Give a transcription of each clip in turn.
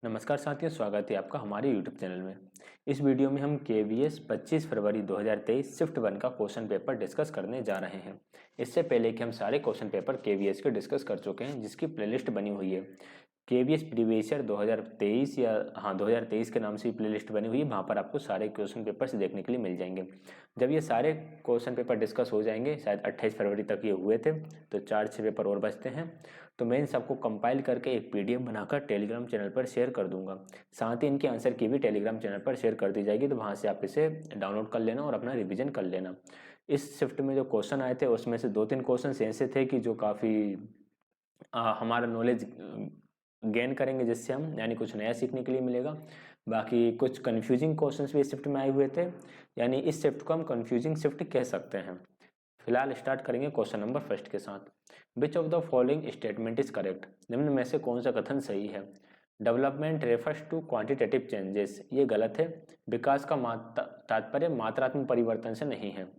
नमस्कार साथियों, स्वागत है आपका हमारे YouTube चैनल में। इस वीडियो में हम KVS 25 फरवरी 2023 शिफ्ट 1 का क्वेश्चन पेपर डिस्कस करने जा रहे हैं। इससे पहले कि हम सारे क्वेश्चन पेपर KVS के डिस्कस कर चुके हैं, जिसकी प्लेलिस्ट बनी हुई है KVS प्रीवियस ईयर 2023 या 2023 के नाम से प्लेलिस्ट बनी हुई है। वहाँ पर आपको सारे क्वेश्चन पेपर्स देखने के लिए मिल जाएंगे। जब ये सारे क्वेश्चन पेपर डिस्कस हो जाएंगे, शायद 28 फरवरी तक ये हुए थे, तो 4-6 पेपर और बचते हैं, तो मैं इन सबको कंपाइल करके एक PDF बनाकर टेलीग्राम चैनल पर शेयर कर दूंगा। साथ ही इनके आंसर की भी टेलीग्राम चैनल पर शेयर कर दी जाएगी, तो वहाँ से आप इसे डाउनलोड कर लेना और अपना रिविजन कर लेना। इस शिफ्ट में जो क्वेश्चन आए थे उसमें से 2-3 क्वेश्चन ऐसे थे कि जो काफ़ी हमारा नॉलेज गेन करेंगे, जिससे हम यानी कुछ नया सीखने के लिए मिलेगा। बाकी कुछ कन्फ्यूजिंग क्वेश्चंस भी इस शिफ्ट में आए हुए थे, यानी इस शिफ्ट को हम कन्फ्यूजिंग शिफ्ट कह सकते हैं। फिलहाल स्टार्ट करेंगे क्वेश्चन नंबर फर्स्ट के साथ। Which of the following statement is correct? निम्न में से कौन सा कथन सही है? Development refers to quantitative changes, ये गलत है। विकास का तात्पर्य मात्रात्मक परिवर्तन से नहीं है।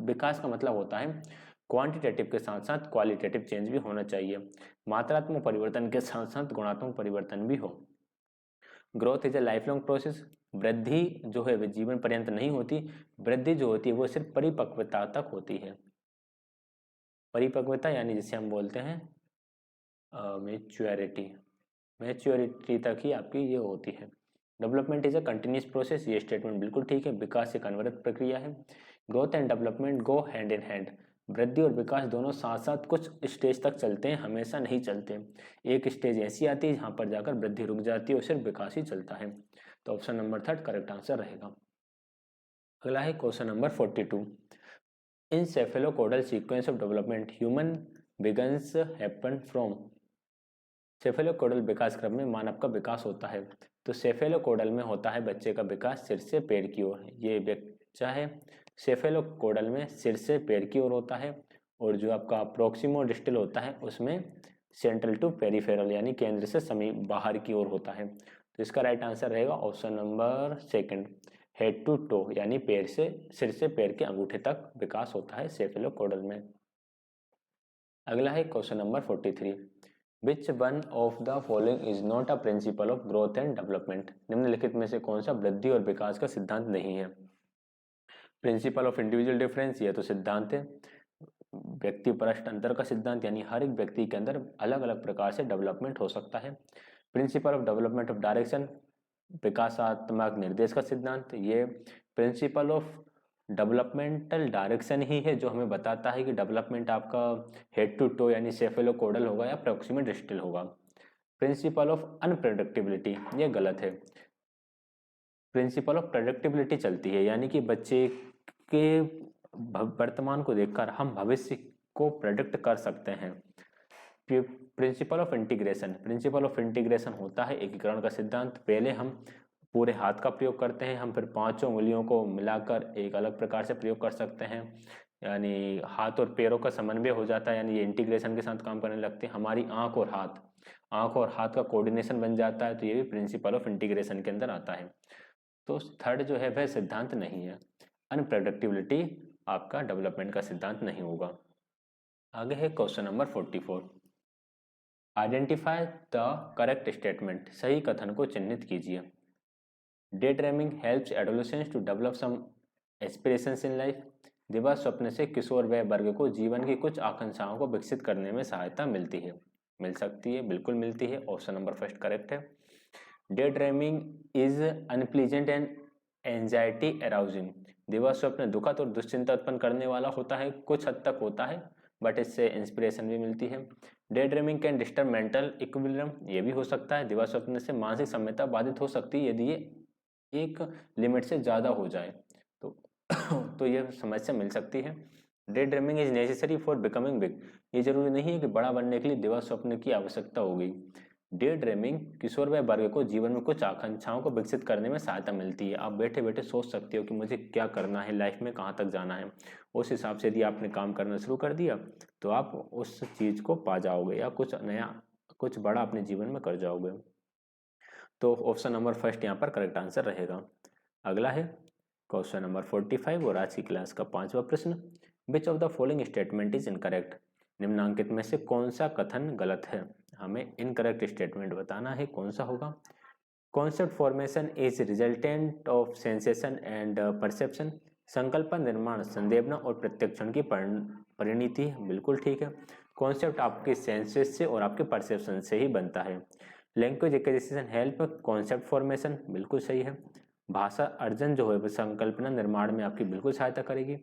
विकास का मतलब होता है क्वांटिटेटिव के साथ साथ क्वालिटेटिव चेंज भी होना चाहिए। मात्रात्मक परिवर्तन के साथ साथ गुणात्मक परिवर्तन भी हो। Growth is a life long process, वृद्धि जो है वह जीवन पर्यंत नहीं होती। वृद्धि जो होती है वो सिर्फ परिपक्वता तक होती है। परिपक्वता यानी जिसे हम बोलते हैं मैच्योरिटी, मैच्योरिटी तक ही आपकी ये होती है। Development is a continuous process, ये स्टेटमेंट बिल्कुल ठीक है। विकास एक अनवरत प्रक्रिया है। Growth and development go hand in hand, वृद्धि और विकास दोनों साथ साथ कुछ स्टेज तक चलते हैं, हमेशा नहीं चलते। एक स्टेज ऐसी आती है जहाँ पर जाकर वृद्धि रुक जाती है और सिर्फ विकास ही चलता है। तो ऑप्शन नंबर 3 करेक्ट आंसर रहेगा। अगला है question number 42। In cephalocaudal sequence of development human beings happen from. Cephalocaudal विकास क्रम में मानव का विकास होता है। तो सेफेलोकोडल में होता है बच्चे का विकास सिर से पैर की ओर। ये बच्चा है सेफेलोकोडल में सिर से पैर की ओर होता है, और जो आपका प्रोक्सिमो डिस्टल होता है उसमें सेंट्रल टू पेरिफेरल यानी केंद्र से समीप बाहर की ओर होता है। तो इसका राइट आंसर रहेगा option number 2, head to toe, यानी पैर से सिर से पैर के अंगूठे तक विकास होता है सेफेलोकोडल में। अगला है question number 43। Which one of the following is not a principle of growth and development? निम्नलिखित में से कौन सा वृद्धि और विकास का सिद्धांत नहीं है? प्रिंसिपल ऑफ इंडिविजुअल डिफरेंस, यह तो सिद्धांत है। व्यक्ति परस्पर अंतर का सिद्धांत, यानी हर एक व्यक्ति के अंदर अलग अलग प्रकार से डेवलपमेंट हो सकता है। Principle of development of direction, विकासात्मक निर्देश का सिद्धांत। ये प्रिंसिपल ऑफ डेवलपमेंटल डायरेक्शन ही है जो हमें बताता है कि डेवलपमेंट आपका हेड टू टो यानी सेफेलोकोडल होगा या प्रोक्सिमल डिस्टल होगा। प्रिंसिपल ऑफ अनप्रेडिक्टेबिलिटी, ये गलत है। प्रिंसिपल ऑफ प्रेडिक्टेबिलिटी चलती है, यानी कि बच्चे के वर्तमान को देखकर हम भविष्य को प्रेडिक्ट कर सकते हैं। Principle of integration, principle of integration होता है एकीकरण का सिद्धांत। पहले हम पूरे हाथ का प्रयोग करते हैं, हम फिर 5 उंगलियों को मिलाकर एक अलग प्रकार से प्रयोग कर सकते हैं, यानी हाथ और पैरों का समन्वय हो जाता है, यानी ये इंटीग्रेशन के साथ काम करने लगते हैं। हमारी आंख और हाथ का कोऑर्डिनेशन बन जाता है, तो ये भी प्रिंसिपल ऑफ इंटीग्रेशन के अंदर आता है। तो थर्ड जो है वह सिद्धांत नहीं है। अनप्रेडिक्टेबिलिटी आपका डेवलपमेंट का सिद्धांत नहीं होगा। आगे है question number 44। Identify the correct statement, सही कथन को चिन्हित कीजिए। Day dreaming helps adolescents to develop some aspirations in life, दिवा स्वप्न से किशोर वय वर्ग को जीवन की कुछ आकांक्षाओं को विकसित करने में सहायता मिलती है। मिल सकती है, बिल्कुल मिलती है। ऑप्शन नंबर फर्स्ट करेक्ट है। Day dreaming is unpleasant and anxiety arousing, दिवा स्वप्न दुखद और दुश्चिंता उत्पन्न करने वाला होता है, कुछ हद तक होता है, बट इससे इंस्पिरेशन भी मिलती है। Day dreaming can disturb mental equilibrium, ये भी हो सकता है। दिवा स्वप्न से मानसिक सम्यता बाधित हो सकती है यदि ये एक लिमिट से ज़्यादा हो जाए तो तो यह समस्या मिल सकती है। Day dreaming is necessary for becoming big, ये जरूरी नहीं है कि बड़ा बनने के लिए दिवा स्वप्न की आवश्यकता होगी। डे ड्रीमिंग किशोर वय वर्ग को जीवन में कुछ आकांक्षाओं को विकसित करने में सहायता मिलती है। आप बैठे बैठे सोच सकते हो कि मुझे क्या करना है लाइफ में, कहाँ तक जाना है। उस हिसाब से यदि आपने काम करना शुरू कर दिया तो आप उस चीज़ को पा जाओगे या कुछ नया कुछ बड़ा अपने जीवन में कर जाओगे। तो ऑप्शन नंबर फर्स्ट यहाँ पर करेक्ट आंसर रहेगा। अगला है क्वेश्चन नंबर 45 और आज की क्लास का 5वां प्रश्न। विच of the following statement is incorrect? निम्नांकित में से कौन सा कथन गलत है? हमें इनकरेक्ट स्टेटमेंट बताना है, कौन सा होगा। Concept formation is resultant of sensation and perception. संकल्पन निर्माण संदेवना और प्रत्यक्षण की परिणति है, बिल्कुल ठीक है। कॉन्सेप्ट आपके सेंसेस से और आपके परसेप्शन से ही बनता है। Language acquisition help concept formation, बिल्कुल सही है। भाषा अर्जन जो है वो संकल्पना निर्माण में आपकी बिल्कुल सहायता करेगी।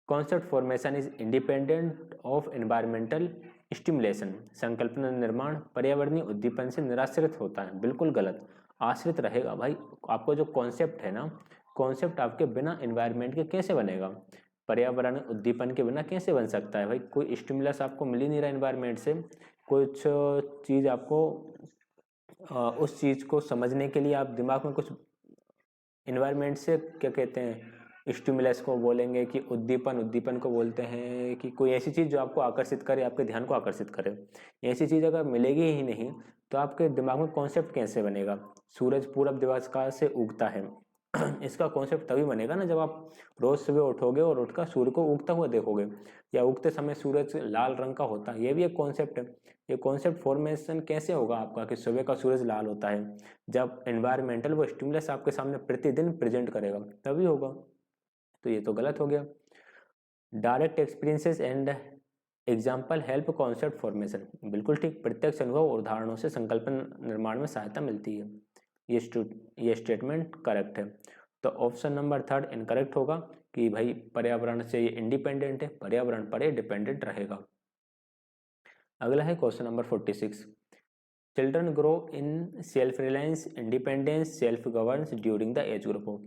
Concept formation is independent of environmental stimulation. संकल्पना निर्माण पर्यावरणीय उद्दीपन से निराश्रित होता है, बिल्कुल गलत। आश्रित रहेगा भाई। आपको जो कॉन्सेप्ट है ना, कॉन्सेप्ट आपके बिना एनवायरमेंट के कैसे बनेगा? पर्यावरण उद्दीपन के बिना कैसे बन सकता है भाई? कोई स्टिमुलस आपको मिल ही नहीं रहा एनवायरमेंट से। कुछ चीज़ आपको उस चीज़ को समझने के लिए आप दिमाग में कुछ इन्वायरमेंट से, क्या कहते हैं, स्टिमुलस को बोलेंगे कि उद्दीपन, उद्दीपन को बोलते हैं कि कोई ऐसी चीज़ जो आपको आकर्षित करे, आपके ध्यान को आकर्षित करे। ऐसी चीज़ अगर मिलेगी ही नहीं तो आपके दिमाग में कॉन्सेप्ट कैसे बनेगा? सूरज पूरब दिवस से उगता है इसका कॉन्सेप्ट तभी बनेगा ना जब आप रोज सुबह उठोगे और उठकर सूर्य को उगता हुआ देखोगे, या उगते समय सूरज लाल रंग का होता है, ये भी एक कॉन्सेप्ट है। ये कॉन्सेप्ट फॉर्मेशन कैसे होगा आपका कि सुबह का सूरज लाल होता है? जब एनवायरमेंटल वो स्टिमुलस आपके सामने प्रतिदिन प्रेजेंट करेगा तभी होगा। तो ये तो गलत हो गया। Direct experiences and example help concept formation, बिल्कुल ठीक। प्रत्यक्ष अनुभव और उदाहरणों से संकल्पन निर्माण में सहायता मिलती है। ये स्टेटमेंट करेक्ट है। तो ऑप्शन नंबर 3 इनकरेक्ट होगा कि भाई पर्यावरण से ये इंडिपेंडेंट है, पर्यावरण पर ये डिपेंडेंट रहेगा। अगला है question number 46। Children grow in self reliance, independence, self governance during the age group of.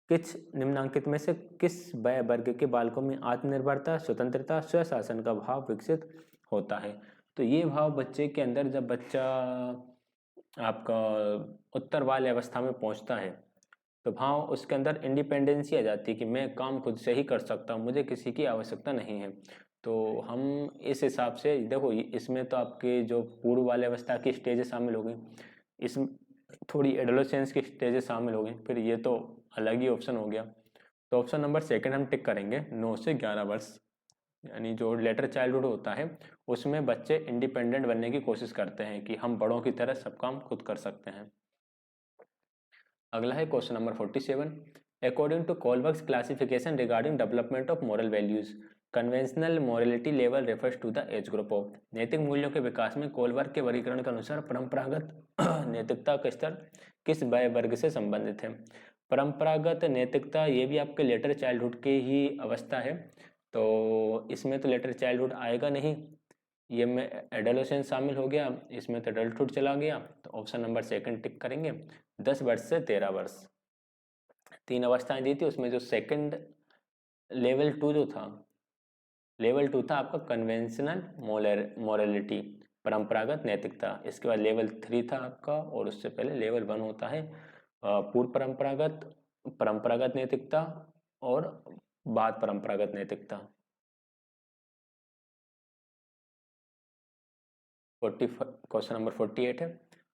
किस निम्नांकित में से किस वय वर्ग के बालकों में आत्मनिर्भरता, स्वतंत्रता, स्वशासन का भाव विकसित होता है? तो ये भाव बच्चे के अंदर जब बच्चा आपका उत्तर बाल्य अवस्था में पहुंचता है तो भाव उसके अंदर इंडिपेंडेंसी आ जाती है कि मैं काम खुद से ही कर सकता हूँ, मुझे किसी की आवश्यकता नहीं है। तो हम इस हिसाब से देखो, इसमें तो आपके जो पूर्व वाले अवस्था की स्टेजेस शामिल हो गई, इसमें थोड़ी एडोलेसेंस की स्टेजेस शामिल हो गई, फिर ये तो अलग ही ऑप्शन हो गया। तो ऑप्शन नंबर 2 हम टिक करेंगे, 9 से 11 वर्ष, यानी जो लेटर चाइल्डहुड होता है उसमें बच्चे इंडिपेंडेंट बनने की कोशिश करते हैं कि हम बड़ों की तरह सब काम खुद कर सकते हैं। अगला है question number 47। According to Kohlberg's classification regarding development of moral values, conventional morality level refers to the age group of. नैतिक मूल्यों के विकास में कोलबर्ग के वर्गीकरण के अनुसार परंपरागत नैतिकता का स्तर किस वय वर्ग से संबंधित है? परंपरागत नैतिकता ये भी आपके लेटर चाइल्डहुड की ही अवस्था है, तो इसमें तो लेटर चाइल्डहुड आएगा नहीं, ये में एडोलेसेंस शामिल हो गया, इसमें तो एडल्टहुड चला गया। तो ऑप्शन नंबर 2 टिक करेंगे, 10 वर्ष से 13 वर्ष। 3 अवस्थाएं दी थी, उसमें जो सेकंड लेवल 2 जो था, लेवल 2 था आपका कन्वेंशनल मोरलिटी, परंपरागत नैतिकता। इसके बाद लेवल 3 था आपका, और उससे पहले लेवल 1 होता है पूर्व परंपरागत, परंपरागत नैतिकता और बाद परंपरागत नैतिकता। 40 क्वेश्चन नंबर 48 है,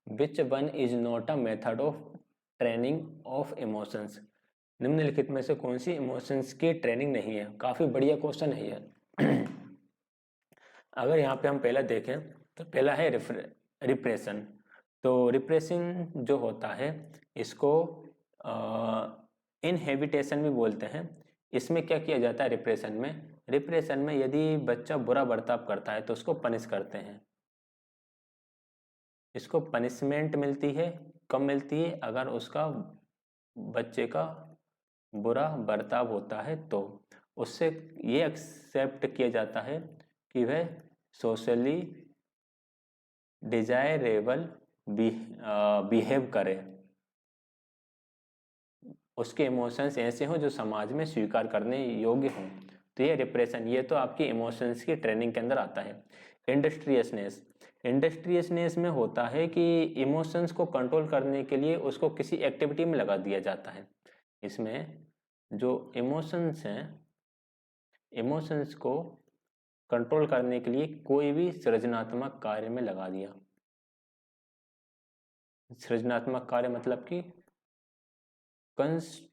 which one is not a method of training of emotions. निम्नलिखित में से कौन सी इमोशंस की ट्रेनिंग नहीं है? काफी बढ़िया क्वेश्चन है ये। अगर यहाँ पे हम पहला देखें तो पहला है रिप्रेशन। तो रिप्रेशन जो होता है इसको इनहेबिटेशन भी बोलते हैं। इसमें क्या किया जाता है रिप्रेशन में? रिप्रेशन में यदि बच्चा बुरा बर्ताव करता है तो उसको पनिश करते हैं। इसको पनिशमेंट मिलती है, कब मिलती है? अगर उसका बच्चे का बुरा बर्ताव होता है तो उससे ये एक्सेप्ट किया जाता है कि वह सोशली डिजायरेबल बिहेव करे, उसके इमोशंस ऐसे हों जो समाज में स्वीकार करने योग्य हों। तो ये रिप्रेशन, ये तो आपकी इमोशंस की ट्रेनिंग के अंदर आता है। इंडस्ट्रियसनेस, इंडस्ट्रियसनेस में होता है कि इमोशंस को कंट्रोल करने के लिए उसको किसी एक्टिविटी में लगा दिया जाता है। इसमें जो इमोशंस हैं, इमोशंस को कंट्रोल करने के लिए कोई भी सृजनात्मक कार्य में लगा दिया। सृजनात्मक कार्य मतलब कि कंस्ट्रक्टिव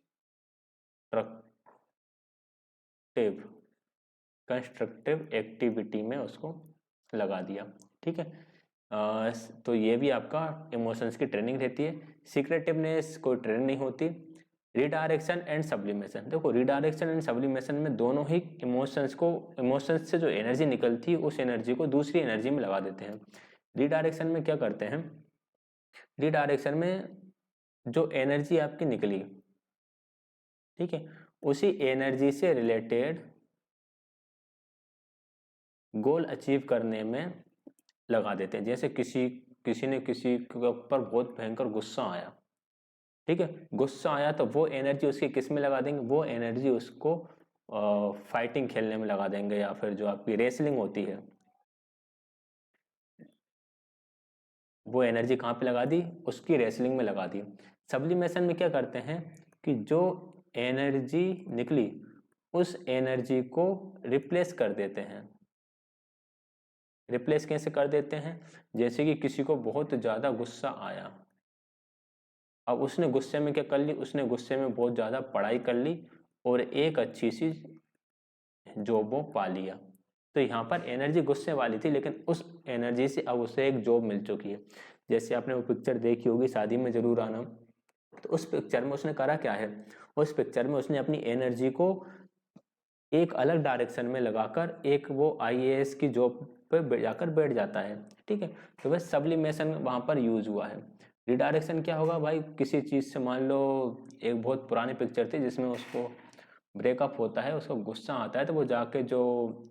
कंस्ट्रक्टिव एक्टिविटी में उसको लगा दिया। ठीक है, तो ये भी आपका इमोशंस की ट्रेनिंग रहती है। सीक्रेटिवनेस कोई ट्रेनिंग नहीं होती। रिडायरेक्शन एंड सब्लिमेशन, देखो रिडायरेक्शन एंड सब्लिमेशन में दोनों ही इमोशंस से जो एनर्जी निकलती है उस एनर्जी को दूसरी एनर्जी में लगा देते हैं। रिडायरेक्शन में क्या करते हैं, रिडायरेक्शन में जो एनर्जी आपकी निकली, ठीक है, उसी एनर्जी से रिलेटेड गोल अचीव करने में लगा देते हैं। जैसे किसी ने किसी के ऊपर बहुत भयंकर गुस्सा आया, ठीक है, गुस्सा आया तो वो एनर्जी उसकी किस में लगा देंगे, वो एनर्जी उसको फाइटिंग खेलने में लगा देंगे, या फिर जो आपकी रेसलिंग होती है वो एनर्जी कहाँ पे लगा दी, उसकी रेसलिंग में लगा दी। सब्लिमेशन में क्या करते हैं कि जो एनर्जी निकली उस एनर्जी को रिप्लेस कर देते हैं। रिप्लेस कैसे कर देते हैं, जैसे कि किसी को बहुत ज़्यादा गुस्सा आया, अब उसने गुस्से में क्या कर ली, उसने गुस्से में बहुत ज़्यादा पढ़ाई कर ली और एक अच्छी सी जॉब वो पा लिया। तो यहाँ पर एनर्जी गुस्से वाली थी, लेकिन उस एनर्जी से अब उसे एक जॉब मिल चुकी है। जैसे आपने वो पिक्चर देखी होगी शादी में जरूर आना, तो उस पिक्चर में उसने करा क्या है, उस पिक्चर में उसने अपनी एनर्जी को एक अलग डायरेक्शन में लगाकर एक वो IAS की जॉब पे जाकर बैठ जाता है। ठीक है, तो बस सब्लिमेशन वहाँ पर यूज हुआ है। रिडायरेक्शन क्या होगा भाई, किसी चीज़ से मान लो एक बहुत पुरानी पिक्चर थी जिसमें उसको ब्रेकअप होता है, उसको गुस्सा आता है, तो वो जाके जो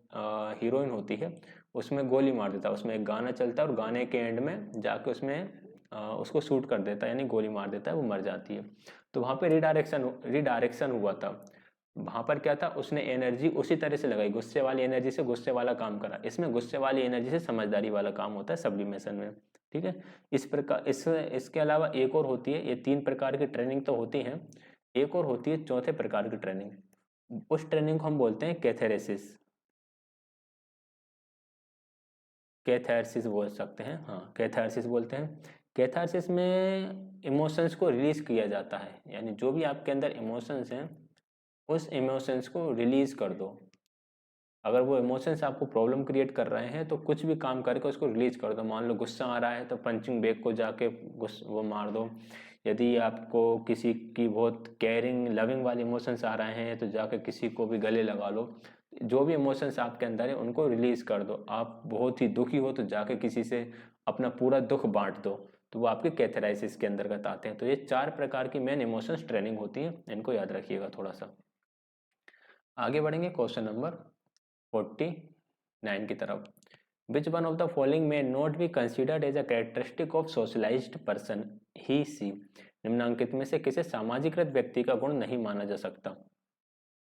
हीरोइन होती है उसमें गोली मार देता है। उसमें एक गाना चलता है और गाने के एंड में जाके उसमें उसको शूट कर देता है, यानी गोली मार देता है, वो मर जाती है। तो वहाँ पे रिडायरेक्शन हुआ था। वहाँ पर क्या था, उसने एनर्जी उसी तरह से लगाई, गुस्से वाली एनर्जी से गुस्से वाला काम करा। इसमें गुस्से वाली एनर्जी से समझदारी वाला काम होता है सब्लिमेशन में। ठीक है, इस प्रकार इसके अलावा एक और होती है, ये 3 प्रकार की ट्रेनिंग तो होती हैं, एक और होती है चौथे प्रकार की ट्रेनिंग। उस ट्रेनिंग को हम बोलते हैं कैथेरेसिस। कैथारसिस बोल सकते हैं, हाँ कैथारसिस बोलते हैं। कैथारसिस में इमोशंस को रिलीज किया जाता है, यानी जो भी आपके अंदर इमोशंस हैं उस इमोशंस को रिलीज कर दो। अगर वो इमोशंस आपको प्रॉब्लम क्रिएट कर रहे हैं तो कुछ भी काम करके उसको रिलीज कर दो। मान लो गुस्सा आ रहा है तो पंचिंग बैग को जाके वो मार दो। यदि आपको किसी की बहुत केयरिंग लविंग वाले इमोशंस आ रहे हैं तो जाके किसी को भी गले लगा लो। जो भी इमोशंस आपके अंदर है उनको रिलीज कर दो। आप बहुत ही दुखी हो तो जाके किसी से अपना पूरा दुख बांट दो, तो वो आपके कैथेराइसिस के अंतर्गत आते हैं। तो ये 4 प्रकार की मेन इमोशंस ट्रेनिंग होती है, इनको याद रखिएगा थोड़ा सा। आगे बढ़ेंगे क्वेश्चन नंबर 49 की तरफ। Which one of the following may not be considered as a characteristic of socialized person, ही सी। निम्नांकित में से किसे सामाजिकृत व्यक्ति का गुण नहीं माना जा सकता।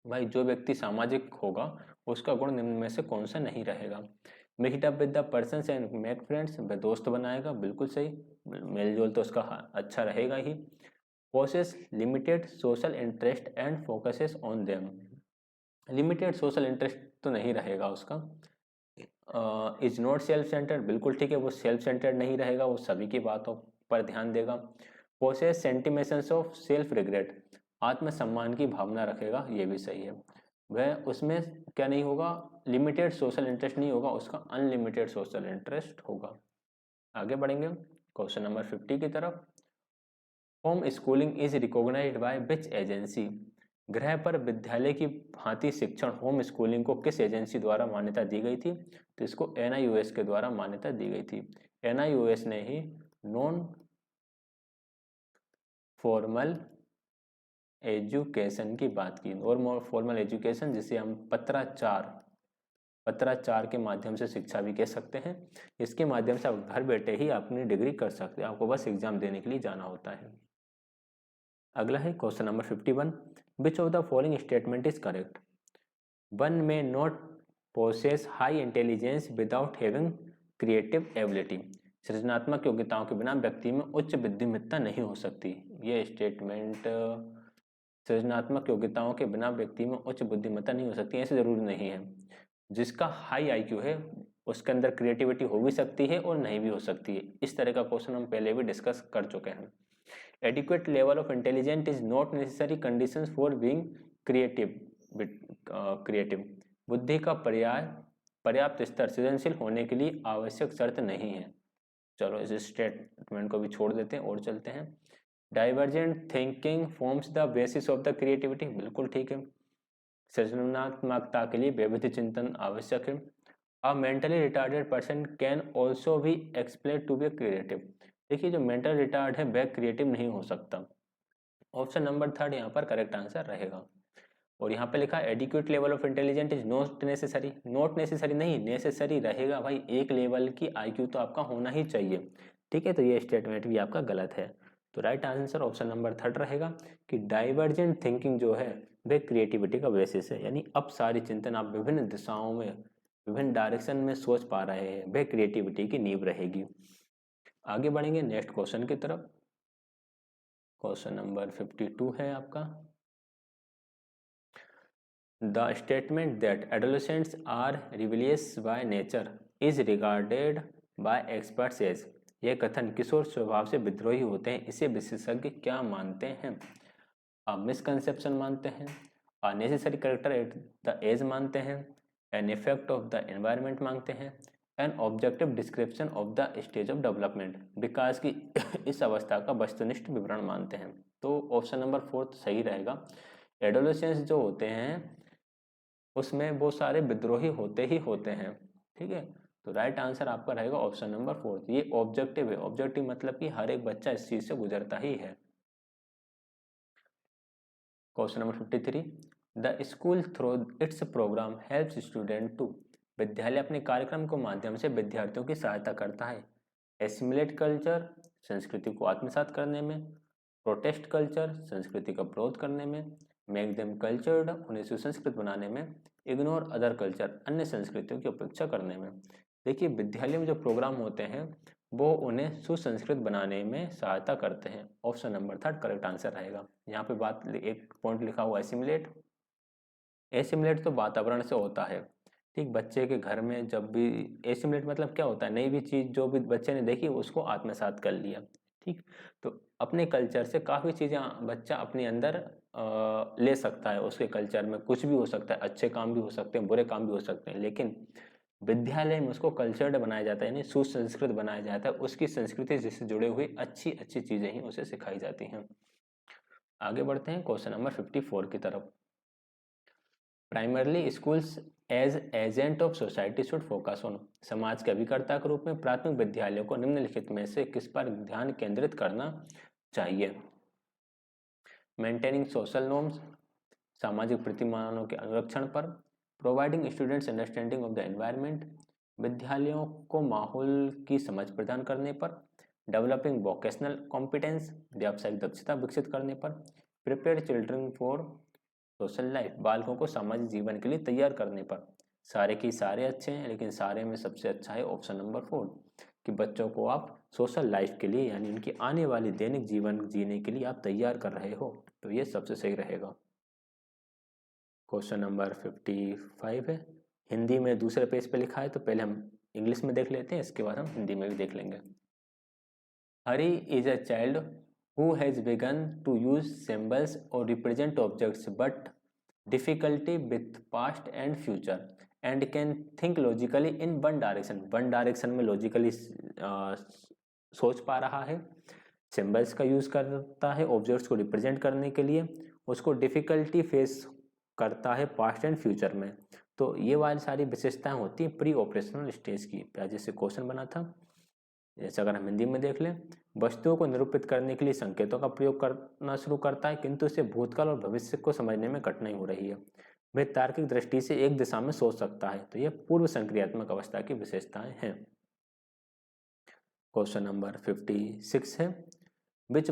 भाई जो व्यक्ति सामाजिक होगा उसका गुण निम्न में से कौन सा नहीं रहेगा। Meet up with the person and make friends, वह दोस्त बनाएगा, बिल्कुल सही, मेल जोल तो उसका अच्छा रहेगा ही। Possess limited social interest and focuses on them, limited social interest तो नहीं रहेगा उसका। इज नॉट सेल्फ सेंटर्ड, बिल्कुल ठीक है, वो सेल्फ सेंटर्ड नहीं रहेगा, वो सभी की बातों पर ध्यान देगा। पोसेस सेंटिमेशंस ऑफ सेल्फ रिग्रेट, आत्मसम्मान की भावना रखेगा, ये भी सही है। वह उसमें क्या नहीं होगा, लिमिटेड सोशल इंटरेस्ट नहीं होगा, उसका अनलिमिटेड सोशल इंटरेस्ट होगा। आगे बढ़ेंगे क्वेश्चन नंबर 50 की तरफ। Home schooling is recognised by which agency, गृह पर विद्यालय की भांति शिक्षण होम स्कूलिंग को किस एजेंसी द्वारा मान्यता दी गई थी। तो इसको NIOS के द्वारा मान्यता दी गई थी। NIOS ने ही नॉन फॉर्मल एजुकेशन की बात की। नॉन फॉर्मल एजुकेशन जिसे हम पत्राचार के माध्यम से शिक्षा भी कह सकते हैं। इसके माध्यम से आप घर बैठे ही अपनी डिग्री कर सकते हैं, आपको बस एग्जाम देने के लिए जाना होता है। अगला है question number 51। Which of the following statement is correct. One may not possess high intelligence without having creative ability, सृजनात्मक योग्यताओं के बिना व्यक्ति में उच्च बुद्धिमत्ता नहीं हो सकती। ये स्टेटमेंट सृजनात्मक योग्यताओं के बिना व्यक्ति में उच्च बुद्धिमत्ता नहीं हो सकती, ऐसे जरूरी नहीं है। जिसका हाई IQ है उसके अंदर क्रिएटिविटी हो भी सकती है और नहीं भी हो सकती है। इस तरह का क्वेश्चन हम पहले भी डिस्कस कर चुके हैं। Adequate level of intelligent is not necessary conditions for being creative. बुद्धि का पर्याप्त स्तर सृजनशील होने के लिए आवश्यक शर्त नहीं है। चलो इस स्टेटमेंट को भी छोड़ देते हैं और चलते हैं। Divergent thinking forms the basis of the creativity, बिल्कुल ठीक है। सृजनात्मकता के लिए विविध चिंतन आवश्यक है। A mentally retarded person can also be explain to be creative. देखिए जो मेंटल रिटार्ड है वह क्रिएटिव नहीं हो सकता। ऑप्शन नंबर 3 यहाँ पर करेक्ट आंसर रहेगा। और यहाँ पे लिखा adequate level of intelligent is not necessary, not necessary नहीं, नेसेसरी रहेगा भाई। एक लेवल की आईक्यू तो आपका होना ही चाहिए, ठीक है। तो ये स्टेटमेंट भी आपका गलत है। तो राइट आंसर ऑप्शन नंबर 3 रहेगा कि डाइवर्जेंट थिंकिंग जो है वह क्रिएटिविटी का बेसिस है, यानी अब सारी चिंतन आप विभिन्न दिशाओं में विभिन्न डायरेक्शन में सोच पा रहे हैं, वह क्रिएटिविटी की नींव रहेगी। आगे बढ़ेंगे नेक्स्ट क्वेश्चन की तरफ। क्वेश्चन नंबर 52 है आपका। The statement that adolescents are rebellious by nature is regarded by experts as, यह कथन किशोर स्वभाव से विद्रोही होते हैं, इसे विशेषज्ञ क्या मानते हैं? मिसकंसेप्शन मानते हैं, necessary character at the age मानते हैं, an effect of the environment मांगते हैं, an objective description of the stage of development, विकास की इस अवस्था का वस्तुनिष्ठ विवरण मानते हैं। तो ऑप्शन नंबर 4 सही रहेगा। एडोलेसेंस जो होते हैं उसमें वो सारे विद्रोही होते ही होते हैं, ठीक है। तो राइट आंसर आपका रहेगा ऑप्शन नंबर 4। ये ऑब्जेक्टिव है, ऑब्जेक्टिव मतलब कि हर एक बच्चा इस चीज से गुजरता ही है। Question number 53, the school through its programme helps student to, विद्यालय अपने कार्यक्रम के माध्यम से विद्यार्थियों की सहायता करता है। एसिमिलेट कल्चर, संस्कृति को आत्मसात करने में, प्रोटेस्ट कल्चर, संस्कृति का विरोध करने में, मेक देम कल्चर्ड, उन्हें सुसंस्कृत बनाने में, इग्नोर अदर कल्चर, अन्य संस्कृतियों की उपेक्षा करने में। देखिए विद्यालय में जो प्रोग्राम होते हैं वो उन्हें सुसंस्कृत बनाने में सहायता करते हैं। ऑप्शन नंबर 3 करेक्ट आंसर रहेगा। यहाँ पे बात एक पॉइंट लिखा हुआ एसिमिलेट, एसिमिलेट तो वातावरण से होता है, ठीक। बच्चे के घर में जब भी एसिमिलेट मतलब क्या होता है, नई भी चीज़ जो भी बच्चे ने देखी उसको आत्मसात कर लिया, ठीक। तो अपने कल्चर से काफ़ी चीज़ें बच्चा अपने अंदर ले सकता है। उसके कल्चर में कुछ भी हो सकता है, अच्छे काम भी हो सकते हैं, बुरे काम भी हो सकते हैं, लेकिन विद्यालय में उसको कल्चर्ड बनाया जाता है, यानी सुसंस्कृत बनाया जाता है। उसकी संस्कृति जिससे जुड़े हुई अच्छी अच्छी चीज़ें ही उसे सिखाई जाती हैं। आगे बढ़ते हैं क्वेश्चन नंबर 54 की तरफ। Primarily schools as agent of society should focus on, समाज के अभिकर्ता के रूप में प्राथमिक विद्यालयों को निम्नलिखित में से किस पर ध्यान केंद्रित करना चाहिए? मेंटेनिंग सोशल नॉर्म्स, सामाजिक प्रतिमानों के अनुरक्षण पर, providing students understanding of the environment, विद्यालयों को माहौल की समझ प्रदान करने पर, डेवलपिंग वोकेशनल कॉम्पिटेंस, व्यावसायिक दक्षता विकसित करने पर, prepare children for social life, बालकों को सामाजिक जीवन के लिए तैयार करने पर। सारे के सारे अच्छे हैं, लेकिन सारे में सबसे अच्छा है ऑप्शन नंबर 4 कि बच्चों को आप सोशल लाइफ के लिए यानी उनकी आने वाली दैनिक जीवन जीने के लिए आप तैयार कर रहे हो, तो ये सबसे सही रहेगा। क्वेश्चन नंबर 55 है, हिंदी में दूसरे पेज पे लिखा है, तो पहले हम इंग्लिश में देख लेते हैं, इसके बाद हम हिंदी में भी देख लेंगे। Hari is a child who has begun to use symbols or represent objects but difficulty with past and future and can think logically in one direction, one direction में logically सोच पा रहा है, सिंबल्स का यूज करता है ऑब्जेक्ट्स को represent करने के लिए, उसको डिफिकल्टी फेस करता है पास्ट एंड फ्यूचर में। तो ये वाली सारी विशेषताएं होती हैं प्री ऑपरेशनल स्टेज की। जैसे क्वेश्चन बना था, जैसे अगर हम हिंदी में देख लें, वस्तुओं को निरूपित करने के लिए संकेतों का प्रयोग करना शुरू करता है, किंतु इसे भूतकाल और भविष्य को समझने में कठिनाई हो रही है। वह तार्किक दृष्टि से एक दिशा में सोच सकता है, तो यह पूर्व संक्रियात्मक अवस्था की विशेषताएं हैं। क्वेश्चन नंबर 56 है, which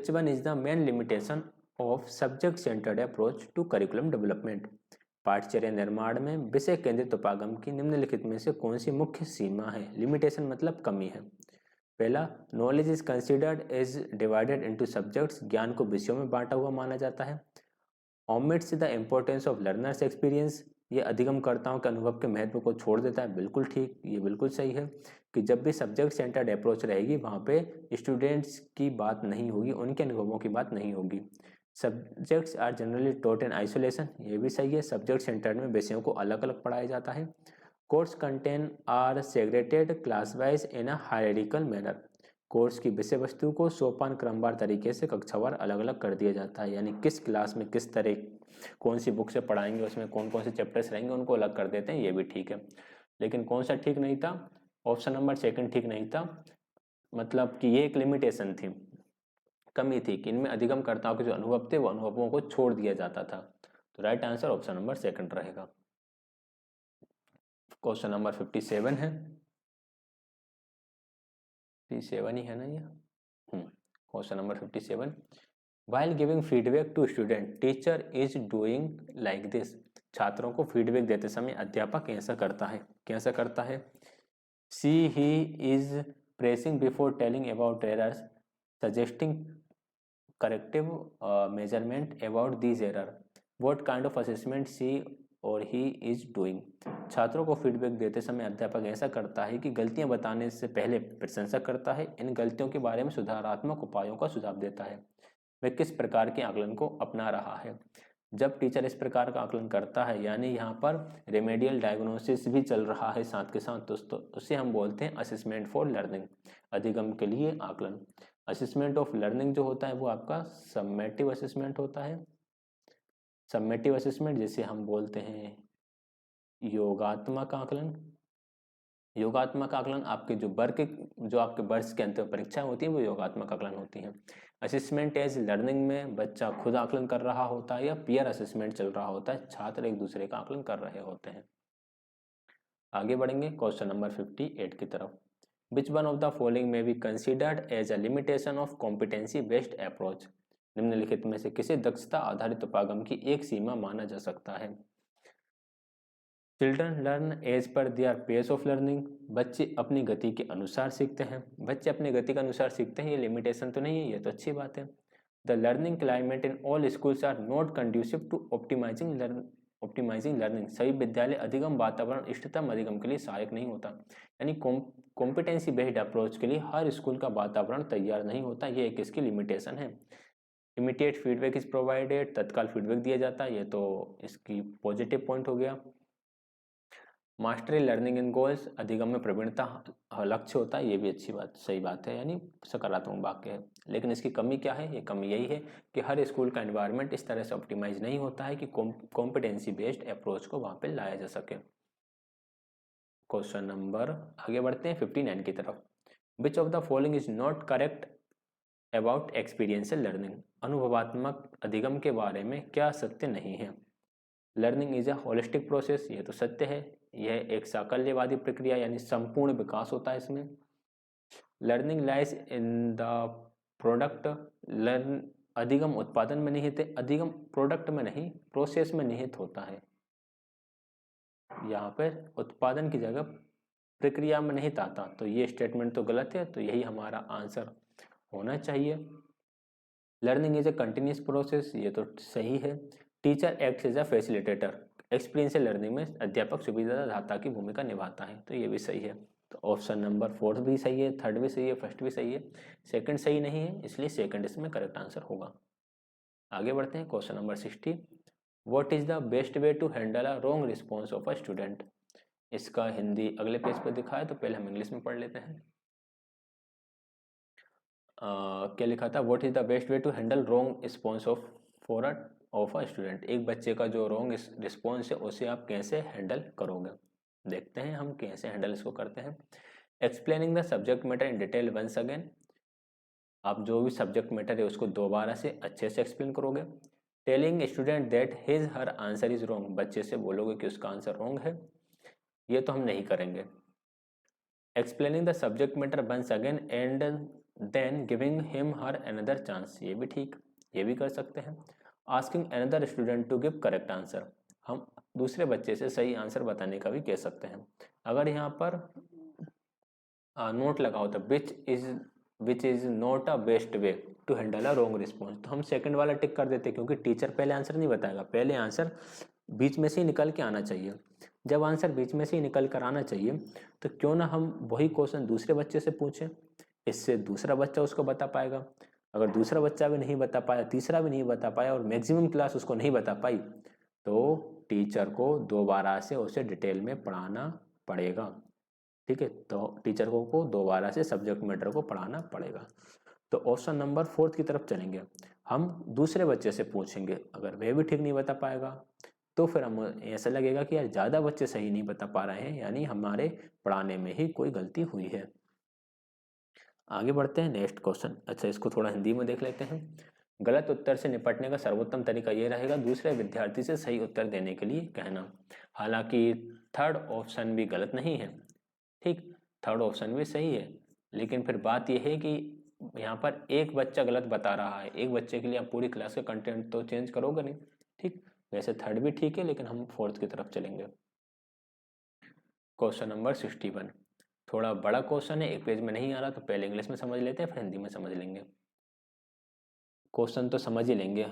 one is the main limitation of subject centred approach to curriculum development, पाठ्यचर्या निर्माण में विषय केंद्रित उपागम की निम्नलिखित में से कौन सी मुख्य सीमा है? लिमिटेशन मतलब कमी है। पहला, knowledge is considered as divided into subjects, ज्ञान को विषयों में बांटा हुआ माना जाता है। Omits the importance of learners experience, ये अधिगमकर्ताओं के अनुभव के महत्व को छोड़ देता है। बिल्कुल ठीक, ये बिल्कुल सही है कि जब भी सब्जेक्ट सेंटर्ड अप्रोच रहेगी वहाँ पे स्टूडेंट्स की बात नहीं होगी, उनके अनुभवों की बात नहीं होगी। Subjects are generally taught in isolation, ये भी सही है, सब्जेक्ट सेंटर्ड में विषयों को अलग अलग पढ़ाया जाता है। Course content are segregated class wise in a hierarchical manner, course की विषय वस्तु को सोपान क्रमवार तरीके से कक्षावार अलग अलग कर दिया जाता है, यानी किस क्लास में किस तरह कौन सी बुक से पढ़ाएंगे, उसमें कौन कौन से चैप्टर्स रहेंगे, उनको अलग कर देते हैं, ये भी ठीक है। लेकिन कौन सा ठीक नहीं था, ऑप्शन नंबर सेकंड ठीक नहीं था, मतलब कि ये एक लिमिटेशन थी, कमी थी कि इनमें अधिगमकर्ताओं के जो अनुभव थे वो अनुभवों को छोड़ दिया जाता था। तो right answer option number second रहेगा। क्वेश्चन नंबर 57 है, 57 ही है ना ये। Question number 57, while giving feedback to student teacher is doing like this, छात्रों को फीडबैक देते समय अध्यापक ऐसा करता है, कैसा करता है? she he is praising before telling about errors, suggesting corrective measurement about these error, what kind of assessment she और ही इज डूइंग। छात्रों को फीडबैक देते समय अध्यापक ऐसा करता है कि गलतियां बताने से पहले प्रशंसा करता है, इन गलतियों के बारे में सुधारात्मक उपायों का सुझाव देता है, वह किस प्रकार के आकलन को अपना रहा है। जब टीचर इस प्रकार का आकलन करता है यानी यहाँ पर रेमेडियल डायग्नोसिस भी चल रहा है साथ के साथ दोस्तों, उसे हम बोलते हैं असेसमेंट फॉर लर्निंग, अधिगम के लिए आकलन। असेसमेंट ऑफ लर्निंग जो होता है वो आपका समेटिव असेसमेंट होता है, समेटिव असेसमेंट जिसे हम बोलते हैं योगात्मक आकलन। योगात्मक आकलन आपके जो आपके वर्ष के अंत में परीक्षाएं होती हैं वो योगात्मक आकलन होती हैं। असेसमेंट एज लर्निंग में बच्चा खुद आकलन कर रहा होता है या पीयर असेसमेंट चल रहा होता है, छात्र एक दूसरे का आकलन कर रहे होते हैं। आगे बढ़ेंगे क्वेश्चन नंबर 58 की तरफ। Which one of the following may be considered as a limitation of competency based approach, निम्नलिखित में से किसे दक्षता आधारित उपागम की एक सीमा माना जा सकता है? Children learn as per their pace of learning, बच्चे अपनी गति के अनुसार सीखते हैं, बच्चे अपनी गति के अनुसार सीखते हैं, ये लिमिटेशन तो नहीं है, ये तो अच्छी बात है। The learning climate in all schools are not conducive to optimising learning, सभी विद्यालय अधिगम वातावरण इष्टतम अधिगम के लिए सहायक नहीं होता, यानी कॉम्पिटेंसी बेस्ड अप्रोच के लिए हर स्कूल का वातावरण तैयार नहीं होता, ये एक इसकी लिमिटेशन है। इमीडिएट फीडबैक इज प्रोवाइडेड, तत्काल फीडबैक दिया जाता है, ये तो इसकी पॉजिटिव पॉइंट हो गया। मास्टरी लर्निंग इन गोल्स, अधिगम में प्रवीणता लक्ष्य होता है, ये भी अच्छी बात सही बात है, यानी सकारात्मक वाक्य है। लेकिन इसकी कमी क्या है? ये कमी यही है कि हर स्कूल का एनवायरनमेंट इस तरह से ऑप्टिमाइज नहीं होता है कि कॉम्पिटेंसी बेस्ड अप्रोच को वहाँ पे लाया जा सके। क्वेश्चन नंबर आगे बढ़ते हैं 59 की तरफ। विच of the following is not correct about experiential learning, अनुभवात्मक अधिगम के बारे में क्या सत्य नहीं है? Learning is a holistic process, ये तो सत्य है, यह एक साकल्यवादी प्रक्रिया यानी संपूर्ण विकास होता है इसमें। Learning lies in the product, learn अधिगम उत्पादन में निहित है, अधिगम प्रोडक्ट में नहीं प्रोसेस में निहित होता है, यहाँ पर उत्पादन की जगह प्रक्रिया में निहित आता, तो ये स्टेटमेंट तो गलत है, तो यही हमारा आंसर होना चाहिए। Learning is a continuous process, ये तो सही है। Teacher act is a facilitator, experiential learning में अध्यापक सुविधादाता की भूमिका निभाता है, तो ये भी सही है। तो ऑप्शन नंबर 4 भी सही है, 3rd भी सही है, 1st भी सही है, 2nd सही नहीं है, इसलिए 2nd इसमें करेक्ट आंसर होगा। आगे बढ़ते हैं question number 60। What is the best way to handle a wrong response of a student, इसका हिंदी अगले पेज पर दिखा है, तो पहले हम इंग्लिश में पढ़ लेते हैं। क्या लिखा था? What is the best way to handle wrong response of a student, एक बच्चे का जो रॉन्ग रिस्पॉन्स है उसे आप कैसे हैंडल करोगे, देखते हैं हम कैसे हैंडल इसको करते हैं। Explaining the subject matter in detail once again, आप जो भी सब्जेक्ट मैटर है उसको दोबारा से अच्छे से एक्सप्लेन करोगे। Telling student that his her answer is wrong, बच्चे से बोलोगे कि उसका आंसर रॉन्ग है, ये तो हम नहीं करेंगे। Explaining the subject matter once again and then giving him her another chance, ये भी ठीक, ये भी कर सकते हैं। Asking another student to give correct answer, हम दूसरे बच्चे से सही आंसर बताने का भी कह सकते हैं। अगर यहाँ पर नोट लगा होता which is not a best way to handle a wrong response, तो हम 2nd वाला टिक कर देते, क्योंकि टीचर पहले आंसर नहीं बताएगा, पहले आंसर बीच में से ही निकल के आना चाहिए। जब आंसर बीच में से ही निकल कर आना चाहिए तो क्यों ना हम वही क्वेश्चन दूसरे बच्चे से पूछें, इससे दूसरा बच्चा उसको बता पाएगा। अगर दूसरा बच्चा भी नहीं बता पाया, तीसरा भी नहीं बता पाया और मैक्सिमम क्लास उसको नहीं बता पाई, तो टीचर को दोबारा से उसे डिटेल में पढ़ाना पड़ेगा। ठीक है, तो टीचर को दोबारा से सब्जेक्ट मैटर को पढ़ाना पड़ेगा। तो ऑप्शन नंबर 4 की तरफ चलेंगे। हम दूसरे बच्चे से पूछेंगे, अगर वह भी ठीक नहीं बता पाएगा तो फिर हम ऐसा लगेगा कि यार ज़्यादा बच्चे सही नहीं बता पा रहे हैं, यानी हमारे पढ़ाने में ही कोई गलती हुई है। आगे बढ़ते हैं नेक्स्ट क्वेश्चन। अच्छा, इसको थोड़ा हिंदी में देख लेते हैं। गलत उत्तर से निपटने का सर्वोत्तम तरीका ये रहेगा दूसरे विद्यार्थी से सही उत्तर देने के लिए कहना। हालांकि थर्ड ऑप्शन भी गलत नहीं है, ठीक, थर्ड ऑप्शन भी सही है, लेकिन फिर बात यह है कि यहाँ पर एक बच्चा गलत बता रहा है, एक बच्चे के लिए आप पूरी क्लास का कंटेंट तो चेंज करोगे नहीं। ठीक, वैसे थर्ड भी ठीक है, लेकिन हम फोर्थ की तरफ चलेंगे। क्वेश्चन नंबर 61, थोड़ा बड़ा क्वेश्चन है, एक पेज में नहीं आ रहा, तो पहले इंग्लिश में समझ लेते हैं, फिर हिंदी में समझ लेंगे। क्वेश्चन तो समझ ही लेंगे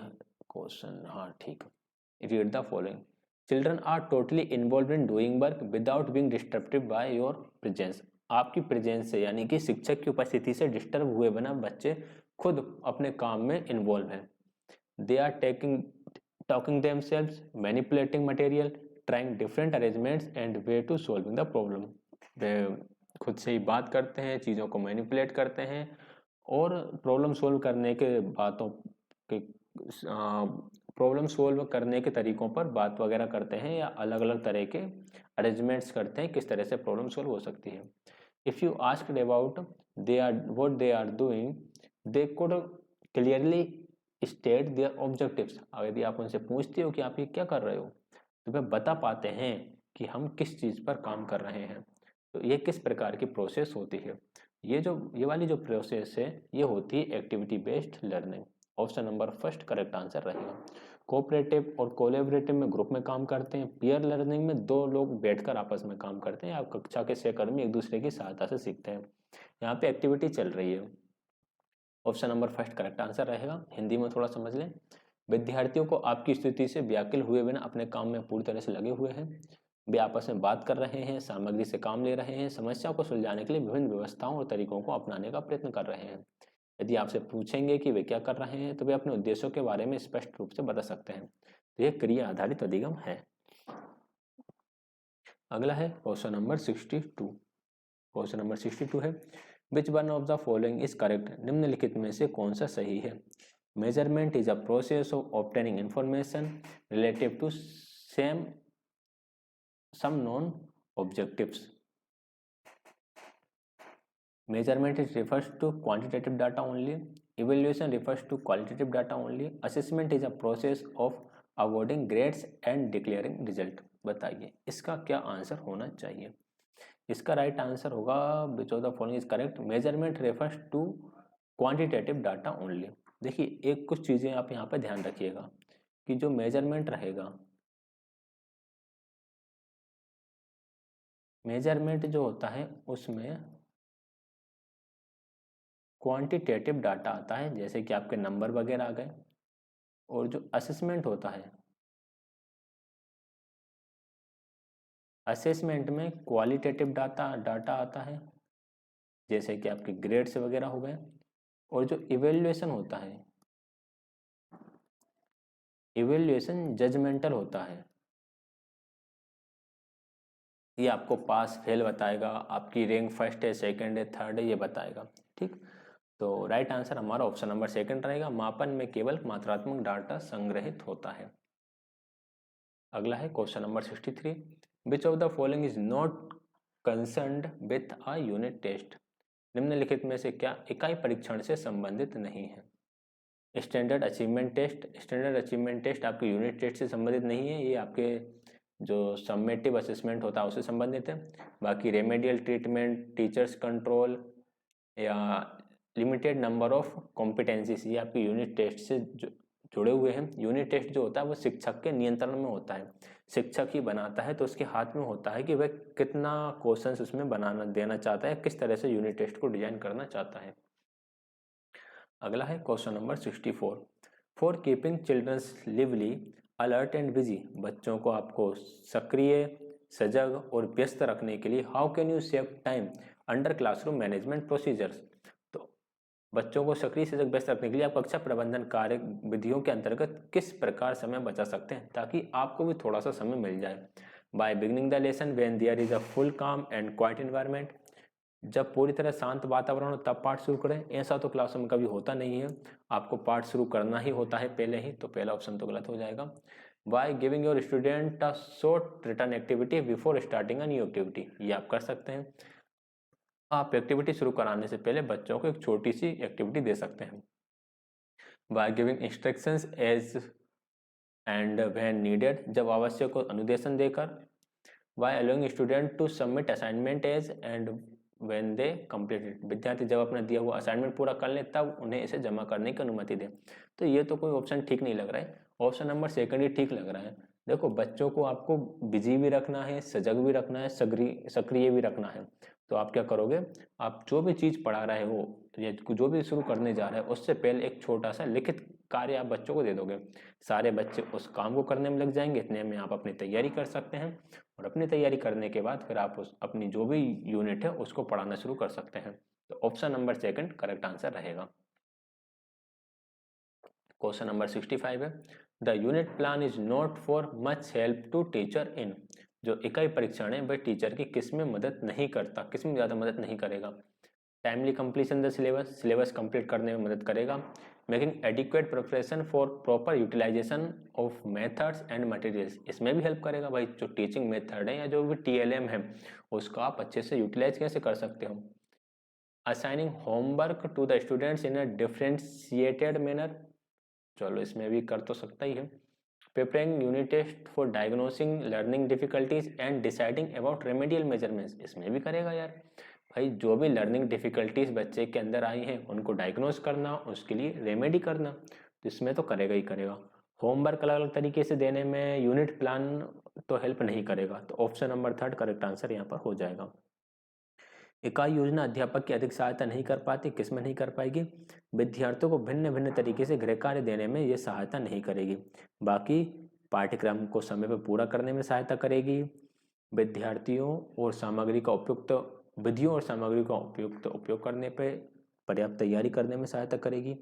क्वेश्चन, हाँ ठीक। Read the following. Children are totally involve in doing work without being disturbed by your presence. आपकी प्रेजेंस से यानी कि शिक्षक की उपस्थिति से डिस्टर्ब हुए बिना बच्चे खुद अपने काम में इन्वॉल्व हैं। They are talking themselves, manipulating material, trying different arrangements and way to solving the problem. वे खुद से ही बात करते हैं, चीज़ों को मैनिपुलेट करते हैं और प्रॉब्लम सॉल्व करने के बातों के प्रॉब्लम सॉल्व करने के तरीकों पर बात वगैरह करते हैं या अलग अलग तरह के अरेंजमेंट्स करते हैं किस तरह से प्रॉब्लम सॉल्व हो सकती है। If you asked about they are what they are doing, they could clearly state their objectives. यदि आप उनसे पूछते हो कि आप ये क्या कर रहे हो, तो वे बता पाते हैं कि हम किस चीज़ पर काम कर रहे हैं। तो ये किस प्रकार की प्रोसेस होती है। ये वाली जो प्रोसेस है ये होती है activity based learning. Option number first correct answer रहेगा। कोऑपरेटिव और कोलैबोरेटिव में ग्रुप में काम करते हैं। पीयर लर्निंग में दो लोग बैठकर आपस में काम करते हैं या कक्षा के सहकर्मी एक दूसरे की सहायता से सीखते हैं। यहाँ पे एक्टिविटी चल रही है। Option number first correct answer रहेगा। हिंदी में थोड़ा समझ लें। विद्यार्थियों को आपकी स्थिति से व्याकुल हुए बिना अपने काम में पूरी तरह से लगे हुए हैं। वे आपस में बात कर रहे हैं, सामग्री से काम ले रहे हैं, समस्या को सुलझाने के लिए विभिन्न व्यवस्थाओं और तरीकों को अपनाने का प्रयत्न कर रहे हैं। यदि आपसे पूछेंगे कि वे क्या कर रहे हैं, तो वे अपने उद्देश्यों के बारे में स्पष्ट रूप से बता सकते हैं। तो यह क्रिया आधारित अधिगम है। अगला है क्वेश्चन नंबर 62। क्वेश्चन नंबर 62 है, which one of the following is correct. निम्नलिखित में से कौन सा सही है। Measurement is a process of obtaining information relative to some known objectives. Measurement is refers to quantitative data only. Evaluation refers to qualitative data only. Assessment is a process of awarding grades and declaring result. बताइए इसका क्या answer होना चाहिए। इसका right answer होगा which of the following is correct. Measurement refers to quantitative data only. देखिए एक कुछ चीज़ें आप यहाँ पर ध्यान रखिएगा कि जो मेजरमेंट रहेगा, मेजरमेंट जो होता है उसमें क्वांटिटेटिव डाटा आता है, जैसे कि आपके नंबर वगैरह आ गए। और जो असेसमेंट होता है, असेसमेंट में क्वालिटेटिव डाटा आता है, जैसे कि आपके ग्रेड्स वगैरह हो गए। और जो इवेल्युएशन होता है, इवेल्युएशन जजमेंटल होता है, ये आपको पास फेल बताएगा, आपकी रैंक फर्स्ट है, सेकंड है, थर्ड है, ये बताएगा। ठीक, तो राइट आंसर हमारा ऑप्शन नंबर सेकंड रहेगा। मापन में केवल मात्रात्मक डाटा संग्रहित होता है। अगला है question number 63, which of the following is not concerned with a unit test. निम्नलिखित में से क्या इकाई परीक्षण से संबंधित नहीं है। Standard achievement test, standard achievement test आपके यूनिट टेस्ट से संबंधित नहीं है, ये आपके जो समेटिव असेसमेंट होता है उससे संबंधित है। बाकी रेमेडियल ट्रीटमेंट, टीचर्स कंट्रोल या लिमिटेड नंबर ऑफ कॉम्पिटेंसीज, ये आपके यूनिट टेस्ट से जुड़े हुए हैं। यूनिट टेस्ट जो होता है वो शिक्षक के नियंत्रण में होता है, शिक्षक ही बनाता है, तो उसके हाथ में होता है कि वह कितना क्वेश्चंस उसमें बनाना देना चाहता है, किस तरह से यूनिट टेस्ट को डिजाइन करना चाहता है। अगला है question number 64, for keeping childrens lively alert and busy. बच्चों को आपको सक्रिय, सजग और व्यस्त रखने के लिए how can you save time under classroom management procedures. तो बच्चों को सक्रिय सजग व्यस्त रखने के लिए आप कक्षा प्रबंधन कार्य विधियों के अंतर्गत किस प्रकार समय बचा सकते हैं ताकि आपको भी थोड़ा सा समय मिल जाए। By beginning the lesson when there is a full calm and quiet environment, जब पूरी तरह शांत वातावरण हो तब पाठ शुरू करें। ऐसा तो क्लासों में कभी होता नहीं है, आपको पाठ शुरू करना ही होता है पहले ही, तो पहला ऑप्शन तो गलत हो जाएगा। By giving your student a short return activity before starting a new activity, ये आप कर सकते हैं। आप एक्टिविटी शुरू कराने से पहले बच्चों को एक छोटी सी एक्टिविटी दे सकते हैं। By giving instructions as and when needed, जब आवश्यक हो अनुदेशन देकर। By allowing student to submit assignment as and when they completed, विद्यार्थी जब अपना दिया हुआ असाइनमेंट पूरा कर ले तब उन्हें इसे जमा करने की अनुमति दे। तो ये तो कोई ऑप्शन ठीक नहीं लग रहा है, ऑप्शन नंबर सेकंड ही ठीक लग रहा है। देखो बच्चों को आपको बिजी भी रखना है, सजग भी रखना है, सक्रिय भी रखना है। तो आप क्या करोगे, आप जो भी चीज़ पढ़ा रहे हो या जो भी शुरू करने जा रहे हो उससे पहले एक छोटा सा लिखित कार्य आप बच्चों को दे दोगे। सारे बच्चे उस काम को करने में लग जाएंगे, इतने में आप अपनी तैयारी कर सकते हैं और अपनी तैयारी करने के बाद फिर आप उस अपनी जो भी यूनिट है उसको पढ़ाना शुरू कर सकते हैं। तो option number second correct answer रहेगा। क्वेश्चन नंबर 65 है, the unit plan is not for much help to teacher in, जो इकाई परीक्षण है वह टीचर की किस में मदद नहीं करता, किस में ज़्यादा मदद नहीं करेगा। Timely completion the syllabus, syllabus complete करने में मदद करेगा। Making adequate preparation for proper utilisation of methods and materials, इसमें भी हेल्प करेगा। भाई जो टीचिंग मेथड है या जो भी TLM है उसको आप अच्छे से यूटिलाइज कैसे कर सकते हो। Assigning homework to the students in a differentiated manner, चलो इसमें भी कर तो सकता ही है। Preparing unit test for diagnosing learning difficulties and deciding about remedial measurements, इसमें भी करेगा यार। भाई जो भी लर्निंग डिफिकल्टीज बच्चे के अंदर आई हैं उनको डायग्नोस करना, उसके लिए रेमेडी करना, तो इसमें तो करेगा ही करेगा। होमवर्क अलग अलग तरीके से देने में यूनिट प्लान तो हेल्प नहीं करेगा, तो option number third correct answer यहाँ पर हो जाएगा। इकाई योजना अध्यापक की अधिक सहायता नहीं कर पाती, किसमें नहीं कर पाएगी, विद्यार्थियों को भिन्न भिन्न तरीके से गृह कार्य देने में ये सहायता नहीं करेगी। बाकी पाठ्यक्रम को समय पर पूरा करने में सहायता करेगी, विद्यार्थियों और सामग्री का उपयुक्त विधियों और सामग्री का उपयुक्त उपयोग करने पर पर्याप्त तैयारी करने में सहायता करेगी,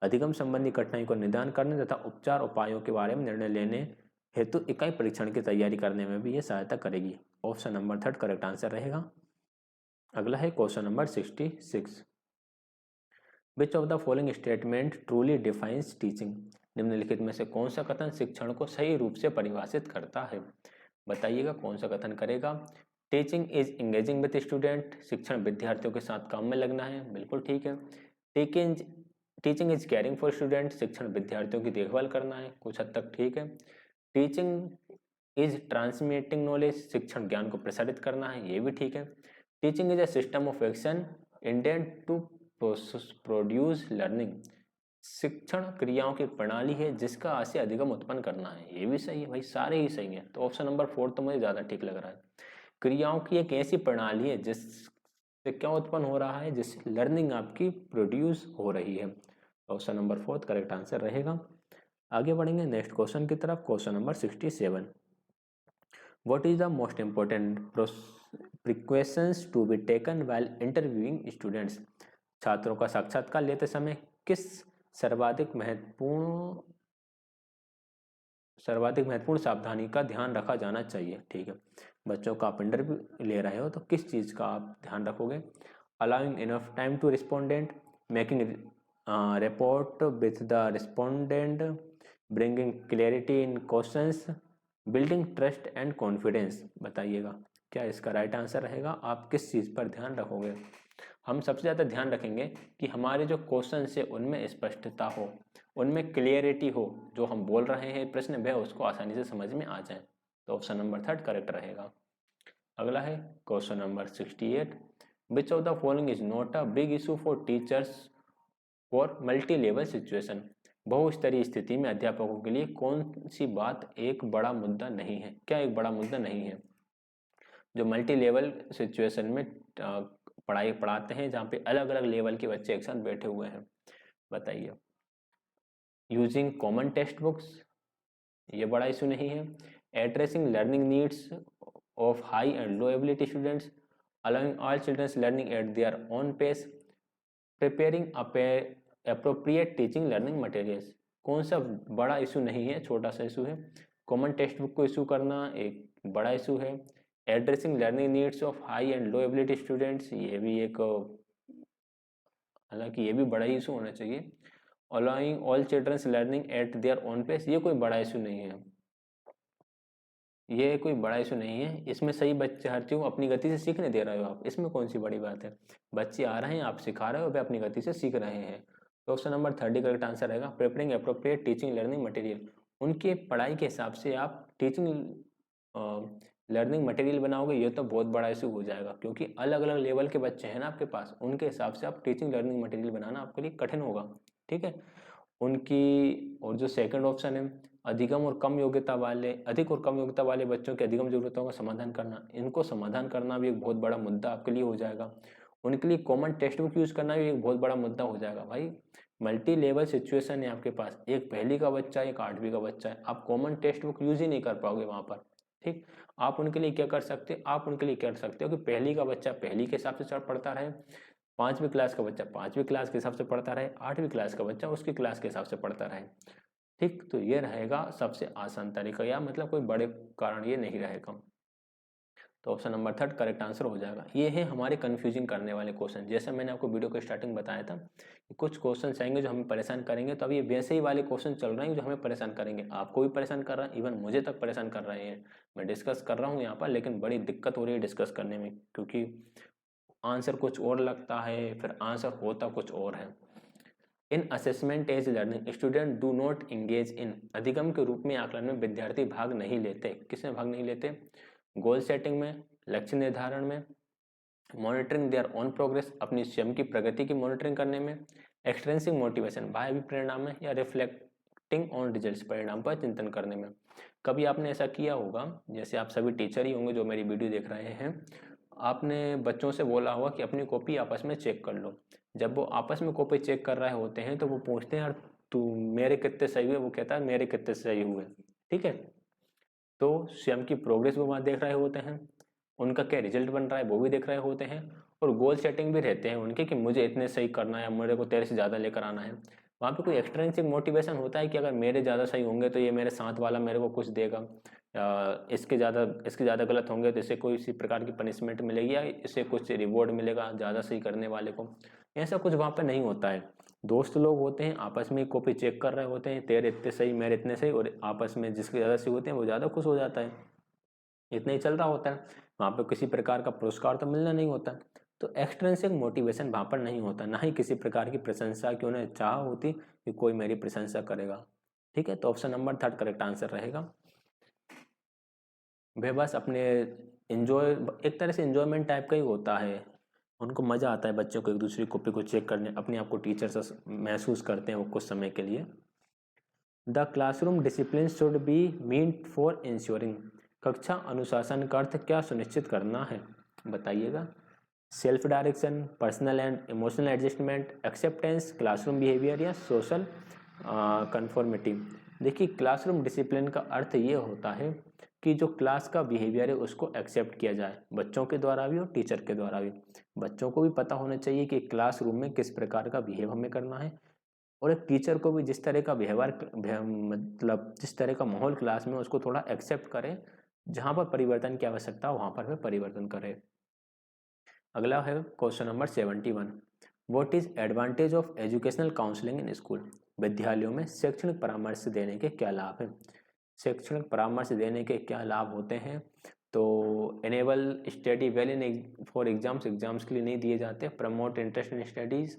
अधिगम संबंधी कठिनाई को निदान करने तथा उपचार उपायों के बारे में निर्णय लेने हेतु इकाई परीक्षण की तैयारी करने में भी ये सहायता करेगी। Option number third correct answer रहेगा। अगला है question number 66, which of the following statement truly defines teaching, निम्नलिखित में से कौन सा कथन शिक्षण को सही रूप से परिभाषित करता है, बताइएगा कौन सा कथन करेगा। Teaching is engaging with student, शिक्षण विद्यार्थियों के साथ काम में लगना है, बिल्कुल ठीक है। Teaching is caring for student, शिक्षण विद्यार्थियों की देखभाल करना है, कुछ हद तक ठीक है। टीचिंग इज ट्रांसमिटिंग नॉलेज, शिक्षण ज्ञान को प्रसारित करना है, ये भी ठीक है। Teaching is a system of action intend to produce learning, शिक्षण क्रियाओं की प्रणाली है जिसका आशय अधिगम उत्पन्न करना है, ये भी सही है। भाई सारे ही सही है, तो ऑप्शन नंबर 4 तो मुझे ज़्यादा ठीक लग रहा है। क्रियाओं की एक ऐसी प्रणाली है जिससे क्या उत्पन्न हो रहा है, जिससे लर्निंग आपकी प्रोड्यूस हो रही है। ऑप्शन नंबर 4 करेक्ट आंसर रहेगा। आगे बढ़ेंगे नेक्स्ट क्वेश्चन की तरफ। Question number 67, what is the most important precautions to be taken while interviewing students, छात्रों का साक्षात्कार लेते समय किस सर्वाधिक महत्वपूर्ण सावधानी का ध्यान रखा जाना चाहिए। ठीक है, बच्चों का आप इंटरव्यू ले रहे हो तो किस चीज़ का आप ध्यान रखोगे। Allowing enough time to respondent, making report with the respondent, bringing clarity in questions, building trust and confidence, बताइएगा क्या इसका राइट आंसर रहेगा। आप किस चीज़ पर ध्यान रखोगे। हम सबसे ज़्यादा ध्यान रखेंगे कि हमारे जो क्वेश्चन है उनमें स्पष्टता हो, उनमें क्लियरिटी हो, जो हम बोल रहे हैं प्रश्न वह उसको आसानी से समझ में आ जाए, तो ऑप्शन नंबर थर्ड करेक्ट रहेगा। अगला है question number 68, which of the following is not a big issue for teachers for multi level situation, बहुस्तरीय स्थिति में अध्यापकों के लिए कौन सी बात एक बड़ा मुद्दा नहीं है, क्या एक बड़ा मुद्दा नहीं है। जो मल्टी लेवल सिचुएशन में पढ़ाई पढ़ाते हैं जहाँ पे अलग अलग लेवल के बच्चे एक साथ बैठे हुए हैं, बताइए। यूजिंग कॉमन टेक्स्ट बुक्स, ये बड़ा इशू नहीं है। Addressing learning needs of high and low ability students, allowing all childrens learning at their own pace, preparing appropriate teaching learning materials, कौन सा बड़ा इशू नहीं है, छोटा सा इशू है। कॉमन टेक्स्ट बुक को इशू करना एक बड़ा इशू है। Addressing learning needs of high and low ability students, ये भी एक, हालांकि ये भी बड़ा ही इशू होना चाहिए। Allowing all childrens learning at their own pace, ये कोई बड़ा इशू नहीं है, ये कोई बड़ा इशू नहीं है। इसमें सही बच्चे हर चीज अपनी गति से सीखने दे रहे हो आप, इसमें कौन सी बड़ी बात है। बच्चे आ रहे हैं, आप सिखा रहे हो, वे अपनी गति से सीख रहे हैं। तो ऑप्शन नंबर 30 करेक्ट आंसर रहेगा। Preparing appropriate teaching learning material, उनके पढ़ाई के हिसाब से आप टीचिंग लर्निंग मटेरियल बनाओगे, ये तो बहुत बड़ा इशू हो जाएगा, क्योंकि अलग अलग लेवल के बच्चे हैं ना आपके पास, उनके हिसाब से आप टीचिंग लर्निंग मटेरियल बनाना आपके लिए कठिन होगा। ठीक है, उनकी, और जो सेकंड ऑप्शन है अधिक और कम योग्यता वाले बच्चों की अधिगम जरूरतों का समाधान करना, इनको समाधान करना भी एक बहुत बड़ा मुद्दा आपके लिए हो जाएगा। उनके लिए कॉमन टेक्स्ट बुक यूज करना भी एक बहुत बड़ा मुद्दा हो जाएगा। भाई मल्टी लेवल सिचुएशन है आपके पास, एक पहली का बच्चा है, एक 8वीं का बच्चा है, आप कॉमन टेक्स्ट बुक यूज ही नहीं कर पाओगे वहां पर। ठीक, आप उनके लिए क्या कर सकते हो, आप उनके लिए कर सकते हो कि पहली का बच्चा पहली के हिसाब से पढ़ता रहे, 5वीं क्लास का बच्चा 5वीं क्लास के हिसाब से पढ़ता रहे, 8वीं क्लास का बच्चा उसकी क्लास के हिसाब से पढ़ता रहे। ठीक, तो ये रहेगा सबसे आसान तरीका, या मतलब कोई बड़े कारण ये नहीं रहेगा। तो ऑप्शन नंबर 3 करेक्ट आंसर हो जाएगा। ये है हमारे कंफ्यूजिंग करने वाले क्वेश्चन। जैसे मैंने आपको वीडियो के स्टार्टिंग बताया था कि कुछ क्वेश्चन आएंगे जो हमें परेशान करेंगे, तो अब ये वैसे ही वाले क्वेश्चन चल रहे हैं जो हमें परेशान करेंगे, आपको भी परेशान कर रहा है, इवन मुझे तक परेशान कर रहे हैं। मैं डिस्कस कर रहा हूँ यहाँ पर, लेकिन बड़ी दिक्कत हो रही है डिस्कस करने में, क्योंकि आंसर कुछ और लगता है, फिर आंसर होता कुछ और है। In assessment as learning student do not engage in, अधिगम के रूप में आकलन में विद्यार्थी भाग नहीं लेते। किसमें भाग नहीं लेते, गोल सेटिंग में, लक्ष्य निर्धारण में, मॉनिटरिंग देयर ऑन प्रोग्रेस, अपनी स्वयं की प्रगति की मॉनिटरिंग करने में, एक्सट्रेंसिक मोटिवेशन बाह्य परिणाम में, या रिफ्लेक्टिंग ऑन रिजल्ट्स परिणाम पर चिंतन करने में। कभी आपने ऐसा किया होगा, जैसे आप सभी टीचर ही होंगे जो मेरी वीडियो देख रहे हैं, आपने बच्चों से बोला होगा कि अपनी कॉपी आपस में चेक कर लो। जब वो आपस में कॉपी चेक कर रहे होते हैं तो वो पूछते हैं यार तू मेरे कितने सही हुए, वो कहता है मेरे कितने सही हुए। ठीक है, तो स्वयं की प्रोग्रेस वो वहाँ देख रहे होते हैं, उनका क्या रिजल्ट बन रहा है वो भी देख रहे होते हैं, और गोल सेटिंग भी रहते हैं उनके कि मुझे इतने सही करना है, मेरे को तेरे से ज़्यादा लेकर आना है। वहाँ पे कोई एक्सट्रिंसिक मोटिवेशन होता है कि अगर मेरे ज़्यादा सही होंगे तो ये मेरे साथ वाला मेरे को कुछ देगा, इसके ज़्यादा गलत होंगे तो इसे कोई इसी प्रकार की पनिशमेंट मिलेगी, या इसे कुछ रिवॉर्ड मिलेगा ज़्यादा सही करने वाले को। ऐसा कुछ वहाँ पे नहीं होता है। दोस्त लोग होते हैं आपस में कॉपी चेक कर रहे होते हैं, तेरे इतने सही मेरे इतने सही, और आपस में जिसके ज़्यादा सही होते हैं वो ज़्यादा खुश हो जाता है। इतना ही चल रहा होता है, वहाँ पे किसी प्रकार का पुरस्कार तो मिलना नहीं होता। तो एक्सट्रिंसिक मोटिवेशन वहाँ पर नहीं होता, ना ही किसी प्रकार की प्रशंसा की उन्हें चाह होती कि कोई मेरी प्रशंसा करेगा। ठीक है, तो ऑप्शन नंबर 3 करेक्ट आंसर रहेगा। वे बस अपने एंजॉय, एक तरह से एंजॉयमेंट टाइप का ही होता है, उनको मज़ा आता है बच्चों को एक दूसरी कॉपी को चेक करने, अपने आप को टीचर से महसूस करते हैं वो कुछ समय के लिए। The classroom discipline should be meant for ensuring, कक्षा अनुशासन का अर्थ क्या सुनिश्चित करना है, बताइएगा। Self direction, personal and emotional adjustment, acceptance, classroom behaviour, या सोशल कन्फॉर्मिटी। देखिए क्लासरूम डिसिप्लिन का अर्थ ये होता है कि जो क्लास का बिहेवियर है उसको एक्सेप्ट किया जाए, बच्चों के द्वारा भी और टीचर के द्वारा भी। बच्चों को भी पता होना चाहिए कि क्लासरूम में किस प्रकार का बिहेव हमें करना है, और एक टीचर को भी जिस तरह का व्यवहार, मतलब जिस तरह का माहौल क्लास में, उसको थोड़ा एक्सेप्ट करें, जहाँ पर परिवर्तन की आवश्यकता हो वहाँ पर वह परिवर्तन करें। अगला है question number 71, what is advantage of educational counselling in school, विद्यालयों में शैक्षणिक परामर्श देने के क्या लाभ हैं। शैक्षणिक परामर्श देने के क्या लाभ होते हैं, तो enable study well in for exams के लिए नहीं दिए जाते, प्रमोट इंटरेस्ट इन स्टडीज़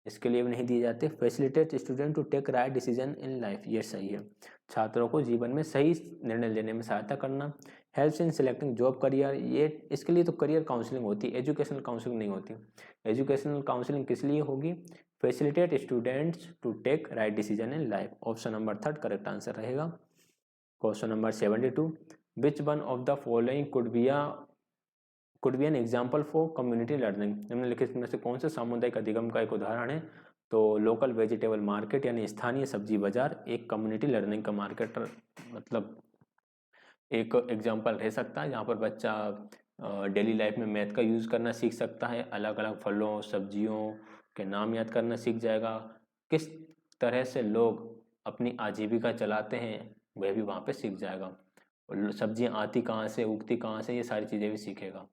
इसके लिए भी नहीं दिए जाते, facilitate student to take right decision in life, ये सही है, छात्रों को जीवन में सही निर्णय लेने में सहायता करना, helps in selecting job career, ये इसके लिए तो करियर काउंसलिंग होती है, एजुकेशनल काउंसलिंग नहीं होती। एजुकेशनल काउंसलिंग किस लिए होगी, facilitate students to take right decision in life, option number 3 correct answer रहेगा। Question number 72, which one of the following could be an example for community learning, निम्नलिखित में से कौन से सामुदायिक अधिगम का एक उदाहरण है, तो लोकल वेजिटेबल मार्केट यानी स्थानीय सब्जी बाजार एक कम्युनिटी लर्निंग का मार्केट, मतलब एक एग्जाम्पल रह सकता है जहाँ पर बच्चा डेली लाइफ में मैथ का यूज़ करना सीख सकता है, अलग अलग फलों सब्जियों के नाम याद करना सीख जाएगा, किस तरह से लोग अपनी आजीविका चलाते हैं वह भी वहाँ पे सीख जाएगा, और सब्जियाँ आती कहाँ से, उगती कहाँ से, ये सारी चीज़ें भी सीखेगा।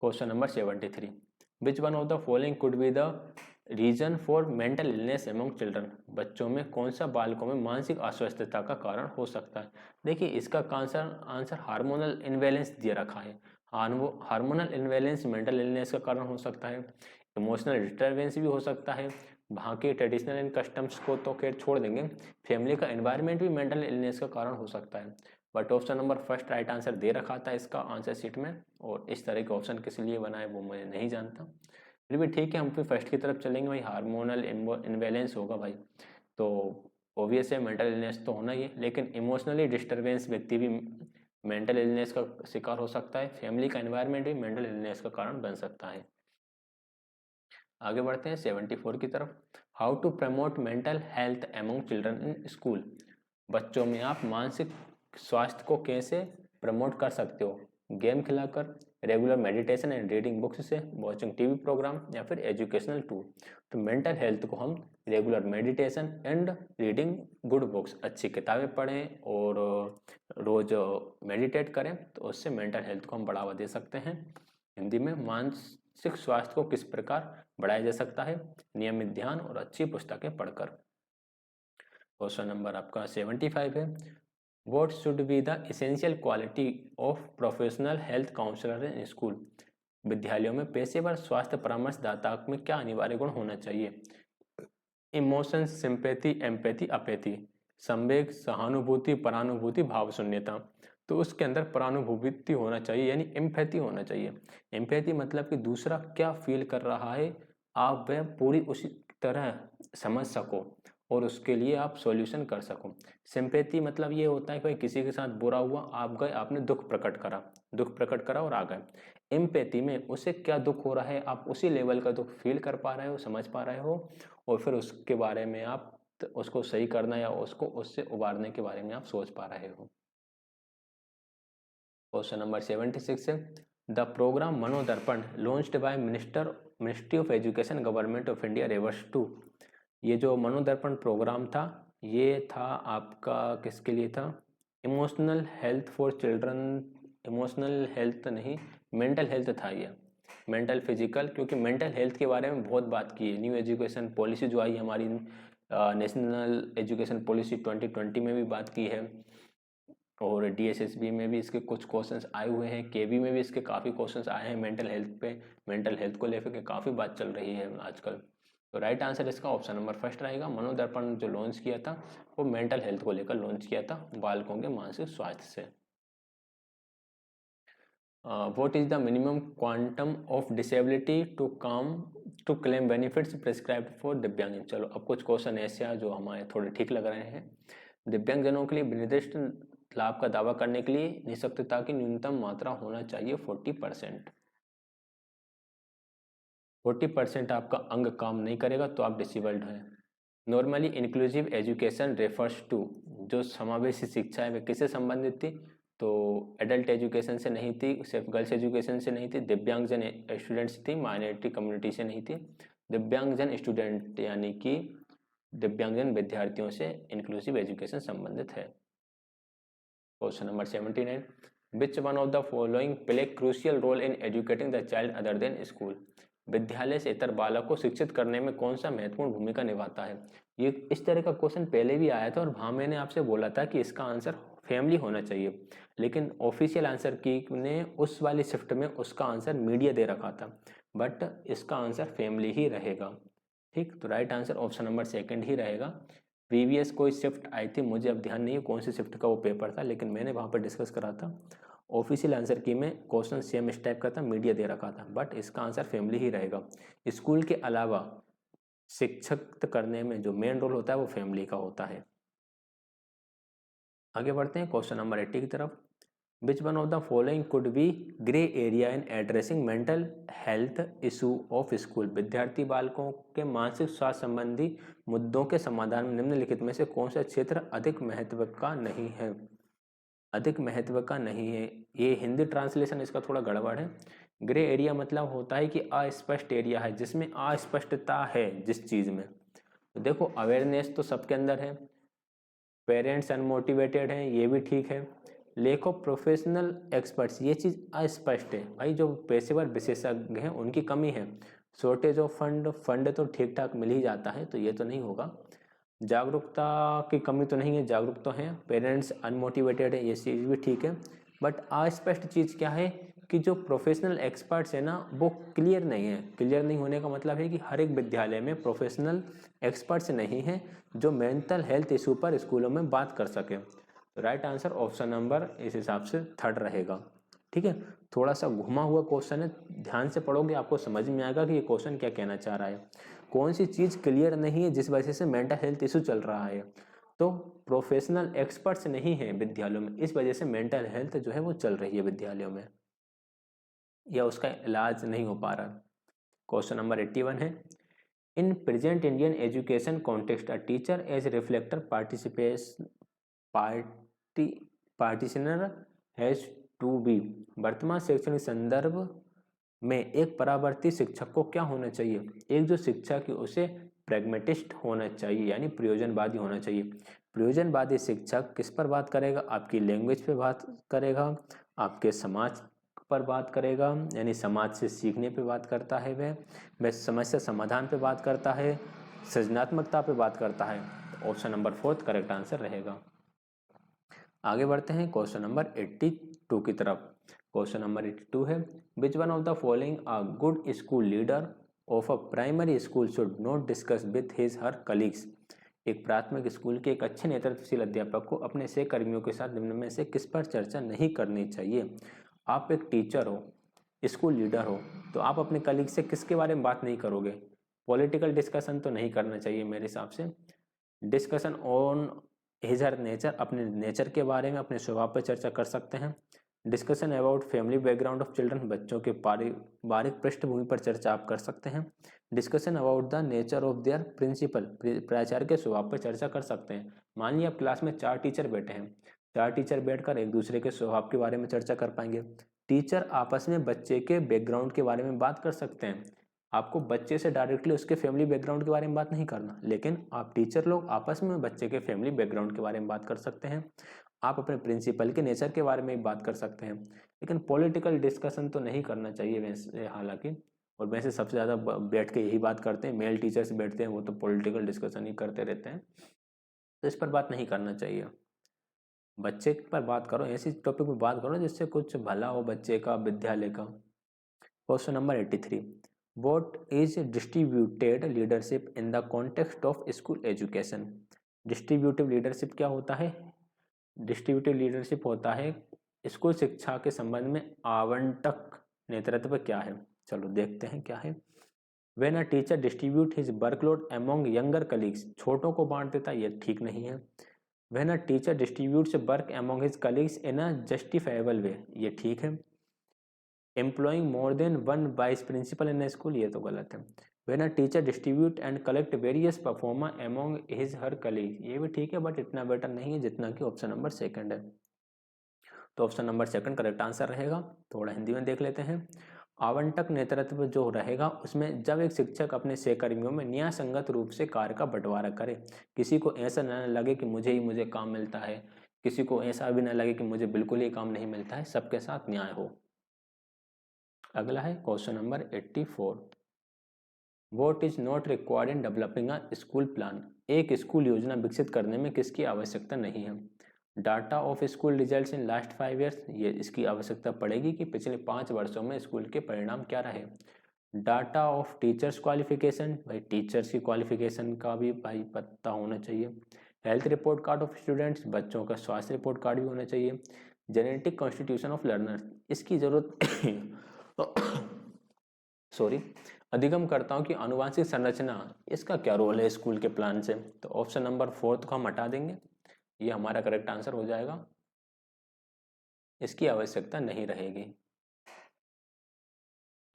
Question number 73, which one of the following could be the reason for mental illness among children, बच्चों में कौन सा बालकों में मानसिक अस्वस्थता का कारण हो सकता है। देखिए इसका आंसर हार्मोनल इनबैलेंस दिया रखा है। हार्मोनल इनबैलेंस मेंटल इलनेस का कारण हो सकता है, इमोशनल डिस्टर्बेंस भी हो सकता है, वहाँ के ट्रेडिशनल एंड कस्टम्स को तो खैर छोड़ देंगे, फैमिली का एनवायरनमेंट भी मेंटल इलनेस का कारण हो सकता है। But option number first right answer दे रखा था इसका आंसर शीट में, और इस तरह के ऑप्शन किस लिए बनाए वो मैं नहीं जानता, फिर भी ठीक है हम फिर फर्स्ट की तरफ चलेंगे भाई, हार्मोनल इनबैलेंस होगा भाई, तो ऑब्वियस है मेंटल इलनेस तो होना ही है, लेकिन इमोशनली डिस्टर्बेंस व्यक्ति भी मेंटल इलनेस का शिकार हो सकता है, फैमिली का एनवायरनमेंट भी मेंटल इलनेस का कारण बन सकता है। आगे बढ़ते हैं 74 की तरफ, how to promote mental health among children in school, बच्चों में आप मानसिक स्वास्थ्य को कैसे प्रमोट कर सकते हो, गेम खिलाकर, regular meditation and reading books से, वॉचिंग टीवी प्रोग्राम, या फिर एजुकेशनल टूर। तो मेंटल हेल्थ को हम regular meditation and reading good books, अच्छी किताबें पढ़ें और रोज मेडिटेट करें, तो उससे मेंटल हेल्थ को हम बढ़ावा दे सकते हैं। हिंदी में मानसिक स्वास्थ्य को किस प्रकार बढ़ाया जा सकता है, नियमित ध्यान और अच्छी पुस्तकें पढ़कर। क्वेश्चन नंबर आपका 75 है, what should be the essential quality of professional health counsellor in school, विद्यालयों में पेशेवर स्वास्थ्य परामर्शदाता में क्या अनिवार्य गुण होना चाहिए। इमोशन, सिंपैथी, एम्पैथी, अपैथी, संवेग, सहानुभूति, परानुभूति, भाव शून्यता। तो उसके अंदर परानुभूति होना चाहिए यानी एम्पैथी होना चाहिए। एम्पैथी मतलब कि दूसरा क्या फील कर रहा है आप वह पूरी उसी तरह समझ सको और उसके लिए आप सॉल्यूशन कर सको। सिंपैथी मतलब ये होता है कि भाई किसी के साथ बुरा हुआ, आप गए, आपने दुख प्रकट करा और आ गए। एम्पैथी में उसे क्या दुख हो रहा है आप उसी लेवल का दुख फील कर पा रहे हो, समझ पा रहे हो, और फिर उसके बारे में आप उसको सही करना या उसको उससे उबारने के बारे में आप सोच पा रहे हो। क्वेश्चन नंबर 76 है, the programme Manodarpan launched by ministry of education government of India refers to, ये जो मनोदर्पण प्रोग्राम था ये था आपका किसके लिए था, emotional health for children, emotional health नहीं मेंटल हेल्थ था ये, मेंटल फिजिकल, क्योंकि मेंटल हेल्थ के बारे में बहुत बात की है। न्यू एजुकेशन पॉलिसी जो आई हमारी नेशनल एजुकेशन पॉलिसी 2020 में भी बात की है, और डीएसएसबी में भी इसके कुछ क्वेश्चंस आए हुए हैं, केवी में भी इसके काफ़ी क्वेश्चंस आए हैं मेंटल हेल्थ पे, मेंटल हेल्थ को लेकर के काफ़ी बात चल रही है आजकल। तो राइट आंसर इसका ऑप्शन नंबर फर्स्ट रहेगा, मनोदर्पण जो लॉन्च किया था वो मेंटल हेल्थ को लेकर लॉन्च किया था, बालकों के मानसिक स्वास्थ्य से। What is the minimum quantum of disability to claim benefits prescribed for दिव्यांगजन। चलो अब कुछ क्वेश्चन ऐसे हैं जो हमारे थोड़े ठीक लग रहे हैं। दिव्यांगजनों के लिए निर्दिष्ट लाभ का दावा करने के लिए निःशक्तता की न्यूनतम मात्रा होना चाहिए 40%। 40% आपका अंग काम नहीं करेगा तो आप डिसेबल्ड हैं। Normally inclusive education refers to, जो समावेशी शिक्षा है वह किससे संबंधित थी, तो एडल्ट एजुकेशन से नहीं थी, सिर्फ गर्ल्स एजुकेशन से नहीं थी, दिव्यांगजन स्टूडेंट्स थी, माइनॉरिटी कम्युनिटी से नहीं थी, दिव्यांगजन स्टूडेंट यानी कि दिव्यांगजन विद्यार्थियों से इंक्लूसिव एजुकेशन संबंधित है। Question number 79, which one of the following play crucial role in educating the child other than school, विद्यालय से इतर बालक को शिक्षित करने में कौन सा महत्वपूर्ण भूमिका निभाता है। ये इस तरह का क्वेश्चन पहले भी आया था और वहाँ मैंने आपसे बोला था कि इसका आंसर फैमिली होना चाहिए, लेकिन ऑफिशियल आंसर की ने उस वाली शिफ्ट में उसका आंसर मीडिया दे रखा था, बट इसका आंसर फैमिली ही रहेगा। ठीक, तो right answer option number second ही रहेगा। प्रीवियस कोई शिफ्ट आई थी, मुझे अब ध्यान नहीं है कौन सी शिफ्ट का वो पेपर था, लेकिन मैंने वहाँ पर डिस्कस करा था। ऑफिशियल आंसर की में क्वेश्चन सेम इस टाइप का था, मीडिया दे रखा था, बट इसका आंसर फैमिली ही रहेगा। स्कूल के अलावा शिक्षक करने में जो मेन रोल होता है वो फैमिली का होता है। आगे बढ़ते हैं क्वेश्चन नंबर 80 की तरफ, which one of the following could B grey area in addressing mental health issue of school, विद्यार्थी बालकों के मानसिक स्वास्थ्य संबंधी मुद्दों के समाधान में निम्नलिखित में से कौन सा क्षेत्र अधिक महत्व का नहीं है। अधिक महत्व का नहीं है, ये हिंदी ट्रांसलेशन इसका थोड़ा गड़बड़ है। ग्रे एरिया मतलब होता है कि अस्पष्ट एरिया है, जिसमें अस्पष्टता है जिस चीज़ में। तो देखो अवेयरनेस तो सबके अंदर है, पेरेंट्स अनमोटिवेटेड हैं, ये भी ठीक है। लेक ऑफ प्रोफेशनल एक्सपर्ट्स, ये चीज़ अस्पष्ट है भाई, जो पेशेवर विशेषज्ञ हैं उनकी कमी है। शॉर्टेज ऑफ फंड तो ठीक ठाक मिल ही जाता है, तो ये तो नहीं होगा। जागरूकता की कमी तो नहीं है, जागरूक तो हैं। पेरेंट्स अनमोटिवेटेड है, ये चीज़ भी ठीक है। बट अस्पष्ट चीज़ क्या है कि जो प्रोफेशनल एक्सपर्ट्स है ना वो क्लियर नहीं है। क्लियर नहीं होने का मतलब है कि हर एक विद्यालय में प्रोफेशनल एक्सपर्ट्स नहीं हैं जो मेंटल हेल्थ इशू पर स्कूलों में बात कर सके। तो राइट आंसर ऑप्शन नंबर इस हिसाब से थर्ड रहेगा। ठीक है, थोड़ा सा घुमा हुआ क्वेश्चन है, ध्यान से पढ़ोगे आपको समझ में आएगा कि ये क्वेश्चन क्या कहना चाह रहा है। कौन सी चीज़ क्लियर नहीं है जिस वजह से मेंटल हेल्थ इशू चल रहा है, तो प्रोफेशनल एक्सपर्ट्स नहीं है विद्यालयों में, इस वजह से मेंटल हेल्थ जो है वो चल रही है विद्यालयों में, या उसका इलाज नहीं हो पा रहा। क्वेश्चन नंबर 81 है, in present Indian education context a teacher as reflector practitioner has to be. वर्तमान शैक्षणिक संदर्भ में एक परावर्ती शिक्षक को क्या होना चाहिए? एक जो शिक्षक है उसे प्रैग्मेटिस्ट होना चाहिए, यानी प्रयोजनवादी होना चाहिए। प्रयोजनवादी शिक्षक किस पर बात करेगा? आपकी लैंग्वेज पे बात करेगा, आपके समाज पर बात करेगा, यानी समाज से सीखने पे बात करता है, वह समस्या समाधान पे बात करता है, सृजनात्मकता पे बात करता है। ऑप्शन नंबर 4 करेक्ट आंसर रहेगा। आगे बढ़ते हैं क्वेश्चन नंबर 82 की तरफ। क्वेश्चन नंबर 82 है, which one of the following a good school leader of a primary school should not discuss with his her colleagues. एक प्राथमिक स्कूल के एक अच्छे नेतृत्वशील अध्यापक को अपने सहकर्मियों के साथ निम्न में से किस पर चर्चा नहीं करनी चाहिए? आप एक टीचर हो, स्कूल लीडर हो, तो आप अपने कलीग से किसके बारे में बात नहीं करोगे? पॉलिटिकल डिस्कशन तो नहीं करना चाहिए मेरे हिसाब से। Discussion on his her nature, अपने नेचर के बारे में, अपने स्वभाव पर चर्चा कर सकते हैं। Discussion about family background of children, बच्चों के पारिवारिक पृष्ठभूमि पर चर्चा आप कर सकते हैं। Discussion about the nature of their principal, प्राचार्य के स्वभाव पर चर्चा कर सकते हैं। मान लिया क्लास में 4 टीचर बैठे हैं, 4 टीचर बैठकर एक दूसरे के स्वभाव के बारे में चर्चा कर पाएंगे। टीचर आपस में बच्चे के बैकग्राउंड के बारे में बात कर सकते हैं। आपको बच्चे से डायरेक्टली उसके फैमिली बैकग्राउंड के बारे में बात नहीं करना, लेकिन आप टीचर लोग आपस में बच्चे के फैमिली बैकग्राउंड के बारे में बात कर सकते हैं। आप अपने प्रिंसिपल के नेचर के बारे में बात कर सकते हैं, लेकिन पॉलिटिकल डिस्कशन तो नहीं करना चाहिए वैसे हालांकि। और वैसे सबसे ज़्यादा बैठ के यही बात करते हैं, मेल टीचर्स बैठते हैं वो तो पॉलिटिकल डिस्कशन ही करते रहते हैं, तो इस पर बात नहीं करना चाहिए। बच्चे पर बात करो, ऐसी टॉपिक पर बात करो जिससे कुछ भला हो बच्चे का, विद्यालय का। Question number 83, what is distributed leadership in the context of school education? Distributive leadership क्या होता है? डिस्ट्रीब्यूटिव लीडरशिप होता है स्कूल शिक्षा के संबंध में आवंटक नेतृत्व क्या है? चलो देखते हैं क्या है। When a teacher distribute his workload among younger colleagues, छोटों को बांट देता, ये ठीक नहीं है। When a teacher distributes work among his colleagues in a justifiable way, ये ठीक है। Employing more than one vice principal in school, ये तो गलत है। When a teacher distribute and collect various performer among his her colleague, ये भी ठीक है बट इतना बेटर नहीं है जितना कि ऑप्शन नंबर 2 है। तो ऑप्शन नंबर 2 करेक्ट आंसर रहेगा। थोड़ा हिंदी में देख लेते हैं। आवंटक नेतृत्व जो रहेगा उसमें जब एक शिक्षक अपने सहकर्मियों में न्याय संगत रूप से कार्य का बंटवारा करे, किसी को ऐसा न लगे कि मुझे काम मिलता है, किसी को ऐसा भी न लगे कि मुझे बिल्कुल ही काम नहीं मिलता है, सबके साथ न्याय हो। अगला है question number 84, what is not required in developing a school plan? एक स्कूल योजना विकसित करने में किसकी आवश्यकता नहीं है? Data of school results in last 5 years, ये इसकी आवश्यकता पड़ेगी कि पिछले 5 वर्षों में स्कूल के परिणाम क्या रहे। डाटा ऑफ टीचर्स क्वालिफिकेशन, भाई टीचर्स की क्वालिफिकेशन का भी भाई पता होना चाहिए। Health report card of students, बच्चों का स्वास्थ्य रिपोर्ट कार्ड भी होना चाहिए। जेनेटिक कॉन्स्टिट्यूशन ऑफ लर्नर्स, इसकी जरूरत सॉरी, अधिगमकर्ताओं की आनुवंशिक संरचना, इसका क्या रोल है स्कूल के प्लान से? तो ऑप्शन नंबर 4 को हम हटा देंगे, ये हमारा करेक्ट आंसर हो जाएगा, इसकी आवश्यकता नहीं रहेगी।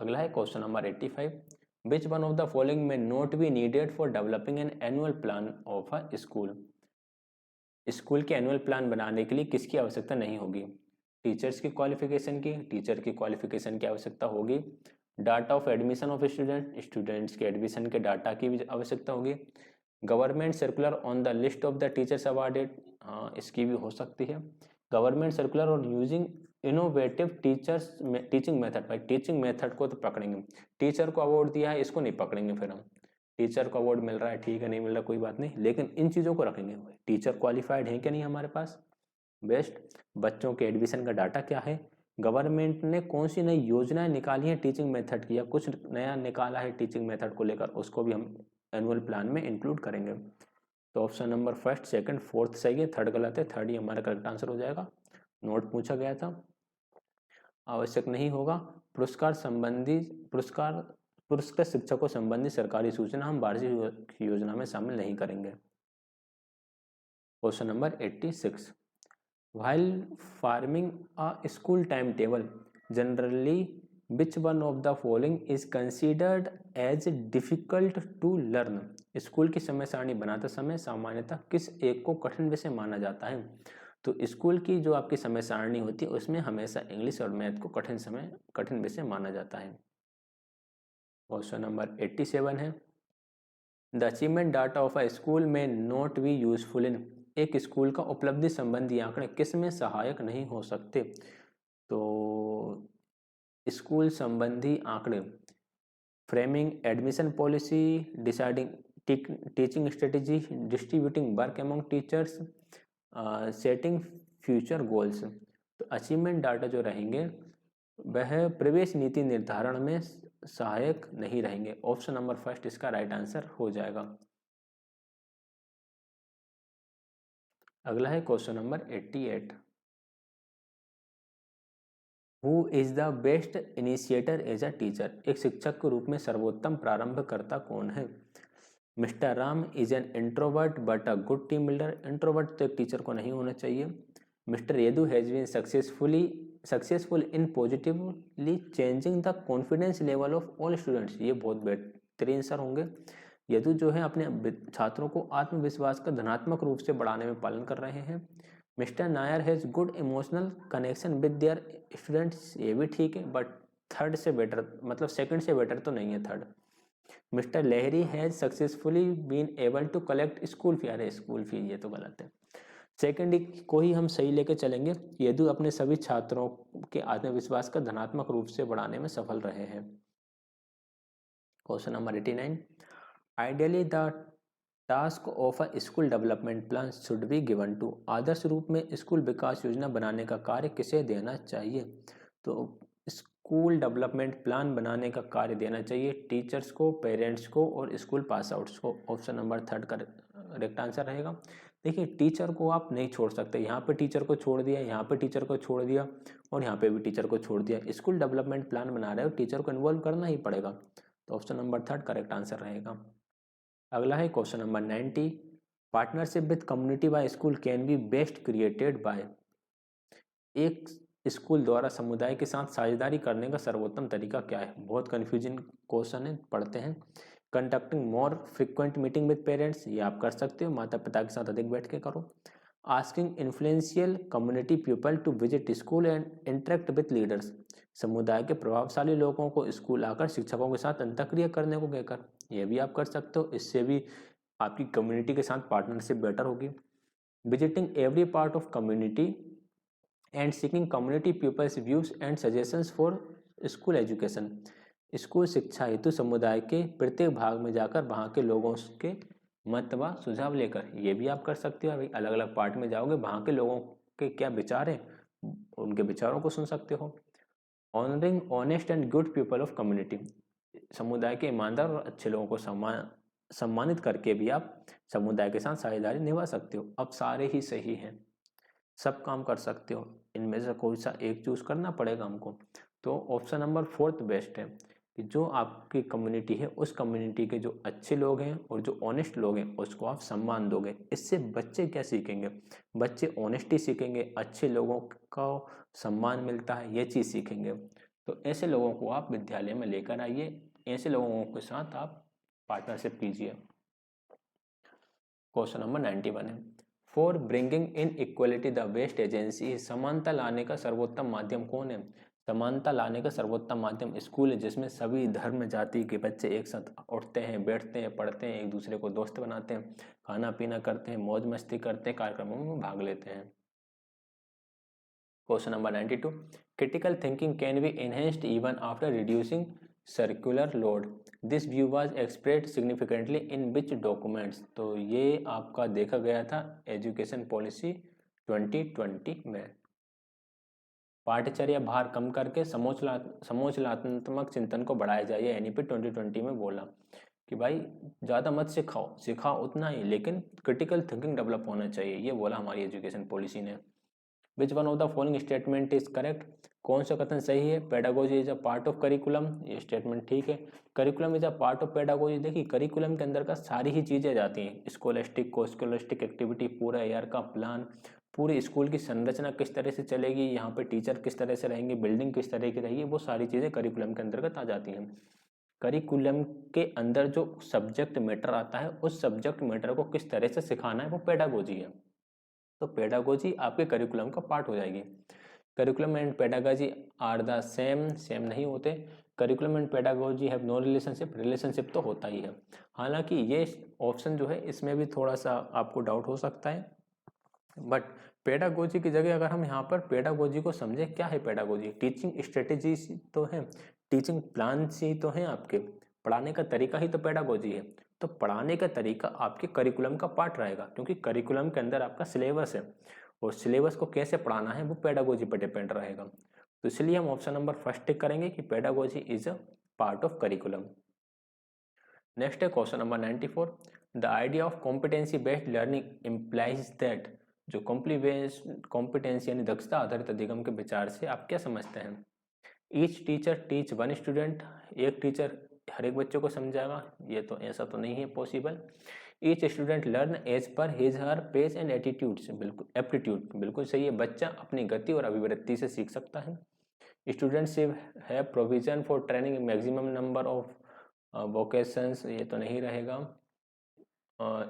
अगला है question number 85, which one of the following may not be needed for developing an annual plan of a school? School के एनुअल प्लान बनाने के लिए किसकी आवश्यकता नहीं होगी? टीचर्स की क्वालिफिकेशन की, टीचर की क्वालिफिकेशन की आवश्यकता होगी। Data of admission of student, students के एडमिशन के डाटा की भी आवश्यकता होगी। Government circular on the list of the teachers awarded, हाँ इसकी भी हो सकती है। गवर्नमेंट सर्कुलर और using innovative teachers teaching method, भाई टीचिंग मेथड को तो पकड़ेंगे, टीचर को अवार्ड दिया है इसको नहीं पकड़ेंगे, फिर हम टीचर को अवार्ड मिल रहा है ठीक है, नहीं मिल रहा कोई बात नहीं, लेकिन इन चीज़ों को रखेंगे। टीचर क्वालिफाइड है कि नहीं हमारे पास, बेस्ट। बच्चों के एडमिशन का डाटा क्या है, गवर्नमेंट ने कौन सी नई योजनाएं निकाली हैं टीचिंग मेथड की, या कुछ नया निकाला है टीचिंग मेथड को लेकर, उसको भी हम एनुअल प्लान में इंक्लूड करेंगे। तो option number first second fourth सही है, थर्ड गलत है, थर्ड ही हमारा करेक्ट आंसर हो जाएगा। नोट पूछा गया था, आवश्यक नहीं होगा। पुरस्कार संबंधी पुरस्कृत शिक्षकों संबंधी सरकारी सूचना हम वार्षिक योजना में शामिल नहीं करेंगे। Question number 86, while forming a school timetable generally which one of the following is considered as difficult to learn, school की समय सारणी बनाते समय सामान्यतः किस एक को कठिन विषय माना जाता है। तो स्कूल की जो आपकी समय सारणी होती है उसमें हमेशा इंग्लिश और मैथ को कठिन विषय माना जाता है। क्वेश्चन नंबर 87 है, the achievement data of a school में नॉट बी यूजफुल इन, एक स्कूल का उपलब्धि संबंधी आंकड़े किस में सहायक नहीं हो सकते। तो स्कूल संबंधी आंकड़े framing admission policy, deciding teaching strategy, distributing work among teachers, setting future goals. तो अचीवमेंट डाटा जो रहेंगे वह प्रवेश नीति निर्धारण में सहायक नहीं रहेंगे। ऑप्शन नंबर फर्स्ट इसका राइट आंसर हो जाएगा। अगला है question number 88, who is the best initiator as a teacher, एक शिक्षक के रूप में सर्वोत्तम प्रारंभकर्ता कौन है। Mister Ram is an introvert but a good team builder, introvert तो एक टीचर को नहीं होना चाहिए। Mister Yadu has been successful in positively changing the confidence level of all students, ये बहुत बेहतरीन सर होंगे। यदु जो है अपने छात्रों को आत्मविश्वास का धनात्मक रूप से बढ़ाने में पालन कर रहे हैं। Mister Nair has good emotional connection with their students, ये भी ठीक है, बट थर्ड से बेटर, मतलब सेकंड से बेटर तो नहीं है third. Mister Lahiri has successfully been able to collect school fee, अरे स्कूल फी ये तो गलत है, सेकेंड को ही हम सही लेके चलेंगे। यदु अपने सभी छात्रों के आत्मविश्वास का धनात्मक रूप से बढ़ाने में सफल रहे हैं। Question number 89, ideally the task of a school development plan should be given to, आदर्श रूप में स्कूल विकास योजना बनाने का कार्य किसे देना चाहिए। तो स्कूल डेवलपमेंट प्लान बनाने का कार्य देना चाहिए टीचर्स को, पेरेंट्स को और स्कूल पास आउट्स को। ऑप्शन नंबर थर्ड का करेक्ट आंसर रहेगा। देखिए टीचर को आप नहीं छोड़ सकते, यहाँ पे टीचर को छोड़ दिया, यहाँ पे टीचर को छोड़ दिया और यहाँ पे भी टीचर को छोड़ दिया। स्कूल डेवलपमेंट प्लान बना रहे हो, टीचर को इन्वॉल्व करना ही पड़ेगा। तो option number third correct answer रहेगा। अगला है question number 90, partnership with community bye school can be best created by, एक स्कूल द्वारा समुदाय के साथ साझेदारी करने का सर्वोत्तम तरीका क्या है। बहुत कन्फ्यूजन क्वेश्चन है, पढ़ते हैं। Conducting more frequent meeting with parents, ये आप कर सकते हो, माता पिता के साथ अधिक बैठ के करो। Asking influential community people to visit school and interact with leaders, समुदाय के प्रभावशाली लोगों को स्कूल आकर शिक्षकों के साथ अंतःक्रिया करने को कहकर, ये भी आप कर सकते हो, इससे भी आपकी कम्युनिटी के साथ पार्टनरशिप बेटर होगी। Visiting every part of community and seeking community peoples views and suggestions for school education, school शिक्षा हेतु समुदाय के प्रत्येक भाग में जाकर वहाँ के लोगों के मत व सुझाव लेकर, ये भी आप कर सकते हो। अभी अलग अलग पार्ट में जाओगे, वहाँ के लोगों के क्या विचार हैं, उनके विचारों को सुन सकते हो। Honouring honest and good people of community, समुदाय के ईमानदार और अच्छे लोगों को सम्मानित करके भी आप समुदाय के साथ साझेदारी निभा सकते हो। अब सारे ही सही हैं, सब काम कर सकते हो, इनमें से कोई सा एक चूज करना पड़ेगा हमको। तो ऑप्शन नंबर फोर्थ बेस्ट है कि जो आपकी कम्युनिटी है उस कम्युनिटी के जो अच्छे लोग हैं और जो ऑनेस्ट लोग हैं उसको आप सम्मान दोगे। इससे बच्चे क्या सीखेंगे, बच्चे ऑनेस्टी सीखेंगे, अच्छे लोगों का सम्मान मिलता है, ये चीज़ सीखेंगे। तो ऐसे लोगों को आप विद्यालय में लेकर आइए, ऐसे लोगों के साथ आप पार्टनरशिप कीजिए। क्वेश्चन नंबर 91 है, for bringing in equality the best agency. समानता लाने का सर्वोत्तम माध्यम कौन है? समानता लाने का सर्वोत्तम माध्यम स्कूल है, जिसमें सभी धर्म जाति के बच्चे एक साथ उठते हैं, बैठते हैं, पढ़ते हैं, एक दूसरे को दोस्त बनाते हैं, खाना पीना करते हैं, मौज मस्ती करते हैं, कार्यक्रमों में भाग लेते हैं। Question number 92, critical thinking can be enhanced even after reducing circular load. This view was expressed significantly in which documents? तो ये आपका देखा गया था एजुकेशन पॉलिसी 2020 में। पाठ्यचर्या भार कम करके समोचनात्मक चिंतन को बढ़ाया जाए, ये एनईपी 2020 में बोला कि भाई ज़्यादा मत सिखाओ उतना ही, लेकिन क्रिटिकल थिंकिंग डेवलप होना चाहिए, ये बोला हमारी एजुकेशन पॉलिसी ने। विच one of the following statement is correct? कौन सा कथन सही है? Pedagogy is a part of curriculum, ये स्टेटमेंट ठीक है। Curriculum is a part of pedagogy, देखिए करिकुलम के अंदर का सारी ही चीज़ें जाती हैं, स्कॉलस्टिक को स्कॉलस्टिक एक्टिविटी, पूरा ईयर का प्लान, पूरी स्कूल की संरचना किस तरह से चलेगी, यहाँ पे टीचर किस तरह से रहेंगे, बिल्डिंग किस तरह की रहेगी, वो सारी चीज़ें करिकुलम के अंतर्गत आ जाती हैं। करिकुलम के अंदर जो सब्जेक्ट मैटर आता है, उस सब्जेक्ट मैटर को किस तरह से सिखाना है, वो पेडागोजी है। तो पेडागोजी आपके करिकुलम का पार्ट हो जाएगी। Curriculum and pedagogy are the same नहीं होते। Curriculum and pedagogy have no relationship तो होता ही है। हालांकि ये ऑप्शन जो है इसमें भी थोड़ा सा आपको डाउट हो सकता है, बट पेडागोजी की जगह अगर हम यहाँ पर पेडागोजी को समझें, क्या है पेडागोजी? टीचिंग स्ट्रेटेजी तो है, टीचिंग प्लान ही तो है, आपके पढ़ाने का तरीका ही तो पेडागोजी है। तो पढ़ाने का तरीका आपके करिकुलम का पार्ट रहेगा, क्योंकि करिकुलम के अंदर आपका सिलेबस है, और सिलेबस को कैसे पढ़ाना है वो पेडागोजी पर डिपेंड रहेगा। तो इसलिए हम ऑप्शन नंबर फर्स्ट टिक करेंगे कि pedagogy is a part of curriculum. Next है question number 94, the idea of competency based learning implies that. जो कॉम्पिटेंसी यानी दक्षता आधारित अधिगम के विचार से आप क्या समझते हैं? Each teacher teach one student, एक टीचर हर एक बच्चों को समझाएगा, ये तो ऐसा तो नहीं है possible. Each student learn as per his her pace and attitudes, बिल्कुल एप्टीट्यूड बिल्कुल सही है, बच्चा अपनी गति और अभिवृत्ति से सीख सकता है। Students have provision for training maximum number of vocations, ये तो नहीं रहेगा।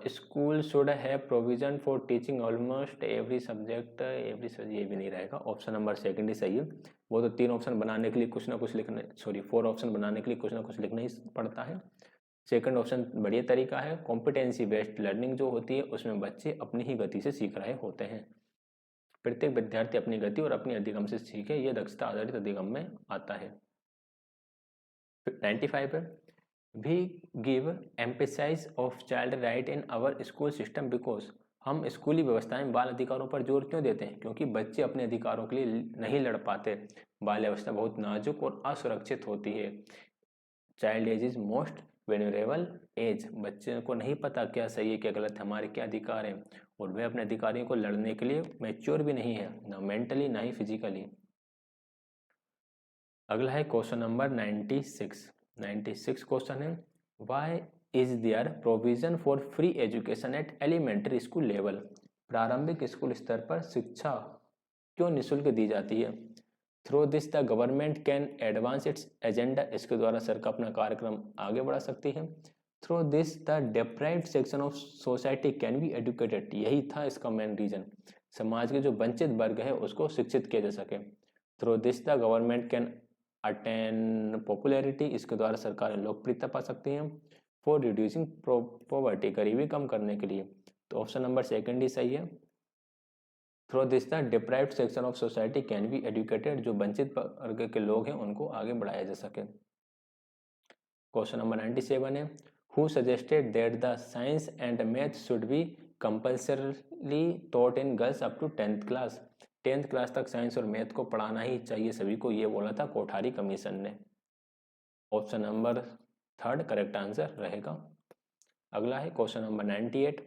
School should have provision for teaching almost every subject, ये भी नहीं रहेगा। ऑप्शन नंबर सेकंड ही सही है। वो तो 3 ऑप्शन बनाने के लिए कुछ ना कुछ लिखना, 4 ऑप्शन बनाने के लिए कुछ ना कुछ लिखना ही पड़ता है। सेकंड ऑप्शन बढ़िया तरीका है। कॉम्पिटेंसी बेस्ड लर्निंग जो होती है उसमें बच्चे अपनी ही गति से सीख रहे होते हैं, प्रत्येक विद्यार्थी अपनी गति और अपनी अधिगम से सीखे, यह दक्षता आधारित अधिगम में आता है। 95 है, we give emphasize of child right in our school system because. हम स्कूली व्यवस्था में बाल अधिकारों पर जोर क्यों देते हैं? क्योंकि बच्चे अपने अधिकारों के लिए नहीं लड़ पाते, बाल अवस्था बहुत नाजुक और असुरक्षित होती है। Child age is most vulnerable age, बच्चे को नहीं पता क्या सही है क्या गलत है, हमारे क्या अधिकार हैं, और वे अपने अधिकारियों को लड़ने के लिए मैच्योर भी नहीं है, ना मेंटली ना ही फिजिकली। अगला है क्वेश्चन नंबर 96 क्वेश्चन है, why is there provision for free education at elementary school level. प्रारंभिक स्कूल स्तर पर शिक्षा क्यों निःशुल्क दी जाती है? Through this the government can advance its agenda, इसके द्वारा सरकार अपना कार्यक्रम आगे बढ़ा सकती है। Through this the deprived section of society can be educated, यही था इसका मेन रीजन, समाज के जो वंचित वर्ग है उसको शिक्षित किया जा सके। Through this the government can attain popularity, इसके द्वारा सरकार लोकप्रियता पा सकती है। फॉर रिड्यूसिंग पॉवर्टी, गरीबी कम करने के लिए, तो ऑप्शन नंबर सेकंड ही सही है। Through this the deprived section of society can be educated, जो वंचित वर्ग के लोग हैं उनको आगे बढ़ाया जा सके। क्वेश्चन नंबर 97 है, who suggested that the science and math should be compulsorily taught in girls up to 10th class. 10th class तक साइंस और मैथ को पढ़ाना ही चाहिए सभी को, ये बोला था कोठारी कमीशन ने। Option number third correct answer रहेगा। अगला है question number 98,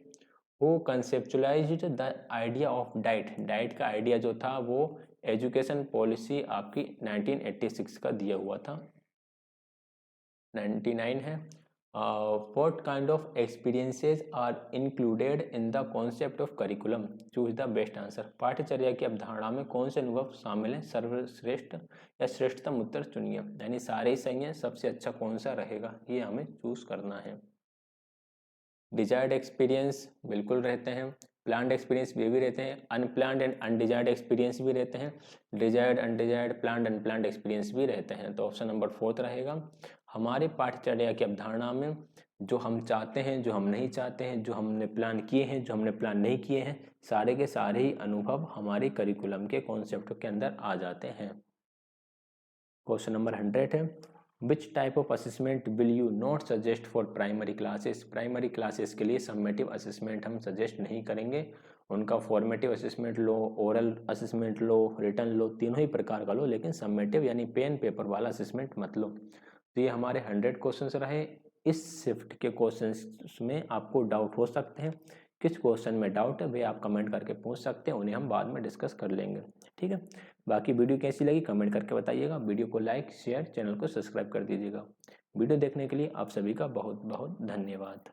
who conceptualized the idea of DIET. DIET का आइडिया जो था वो एजुकेशन पॉलिसी आपकी 1986 का दिया हुआ था। 99 है, what kind of experiences are included in the concept of curriculum? choose the best answer। पाठ्यचर्या की अवधारणा में कौन से अनुभव शामिल हैं? सर्वश्रेष्ठ या श्रेष्ठतम उत्तर चुनिए, यानी सारे ही सही हैं, सबसे अच्छा कौन सा रहेगा ये हमें चूज करना है। डिजायर्ड एक्सपीरियंस बिल्कुल रहते हैं। प्लान्ड एक्सपीरियंस भी रहते हैं, अनप्लान्ड एंड अनडिजायर्ड एक्सपीरियंस भी रहते हैं, desired undesired planned unplanned experience भी रहते हैं। तो ऑप्शन नंबर 4 रहेगा। हमारे पाठचर्या की अवधारणा में जो हम चाहते हैं, जो हम नहीं चाहते हैं, जो हमने प्लान किए हैं, जो हमने प्लान नहीं किए हैं, सारे के सारे ही अनुभव हमारे करिकुलम के कॉन्सेप्ट के अंदर आ जाते हैं। क्वेश्चन नंबर 100 है, which type of assessment will you not suggest for primary classes. Primary classes के लिए समेटिव असेसमेंट हम सजेस्ट नहीं करेंगे, उनका फॉर्मेटिव असेसमेंट लो, ओरल असेसमेंट लो, रिटर्न लो, तीनों ही प्रकार का लो, लेकिन समेटिव यानी पेन पेपर वाला असेसमेंट मत लो। तो ये हमारे 100 क्वेश्चन रहे। इस शिफ्ट के क्वेश्चंस में आपको डाउट हो सकते हैं, किस क्वेश्चन में डाउट है वे आप कमेंट करके पूछ सकते हैं, उन्हें हम बाद में डिस्कस कर लेंगे, ठीक है। बाकी वीडियो कैसी लगी कमेंट करके बताइएगा, वीडियो को लाइक शेयर चैनल को सब्सक्राइब कर दीजिएगा। वीडियो देखने के लिए आप सभी का बहुत बहुत धन्यवाद।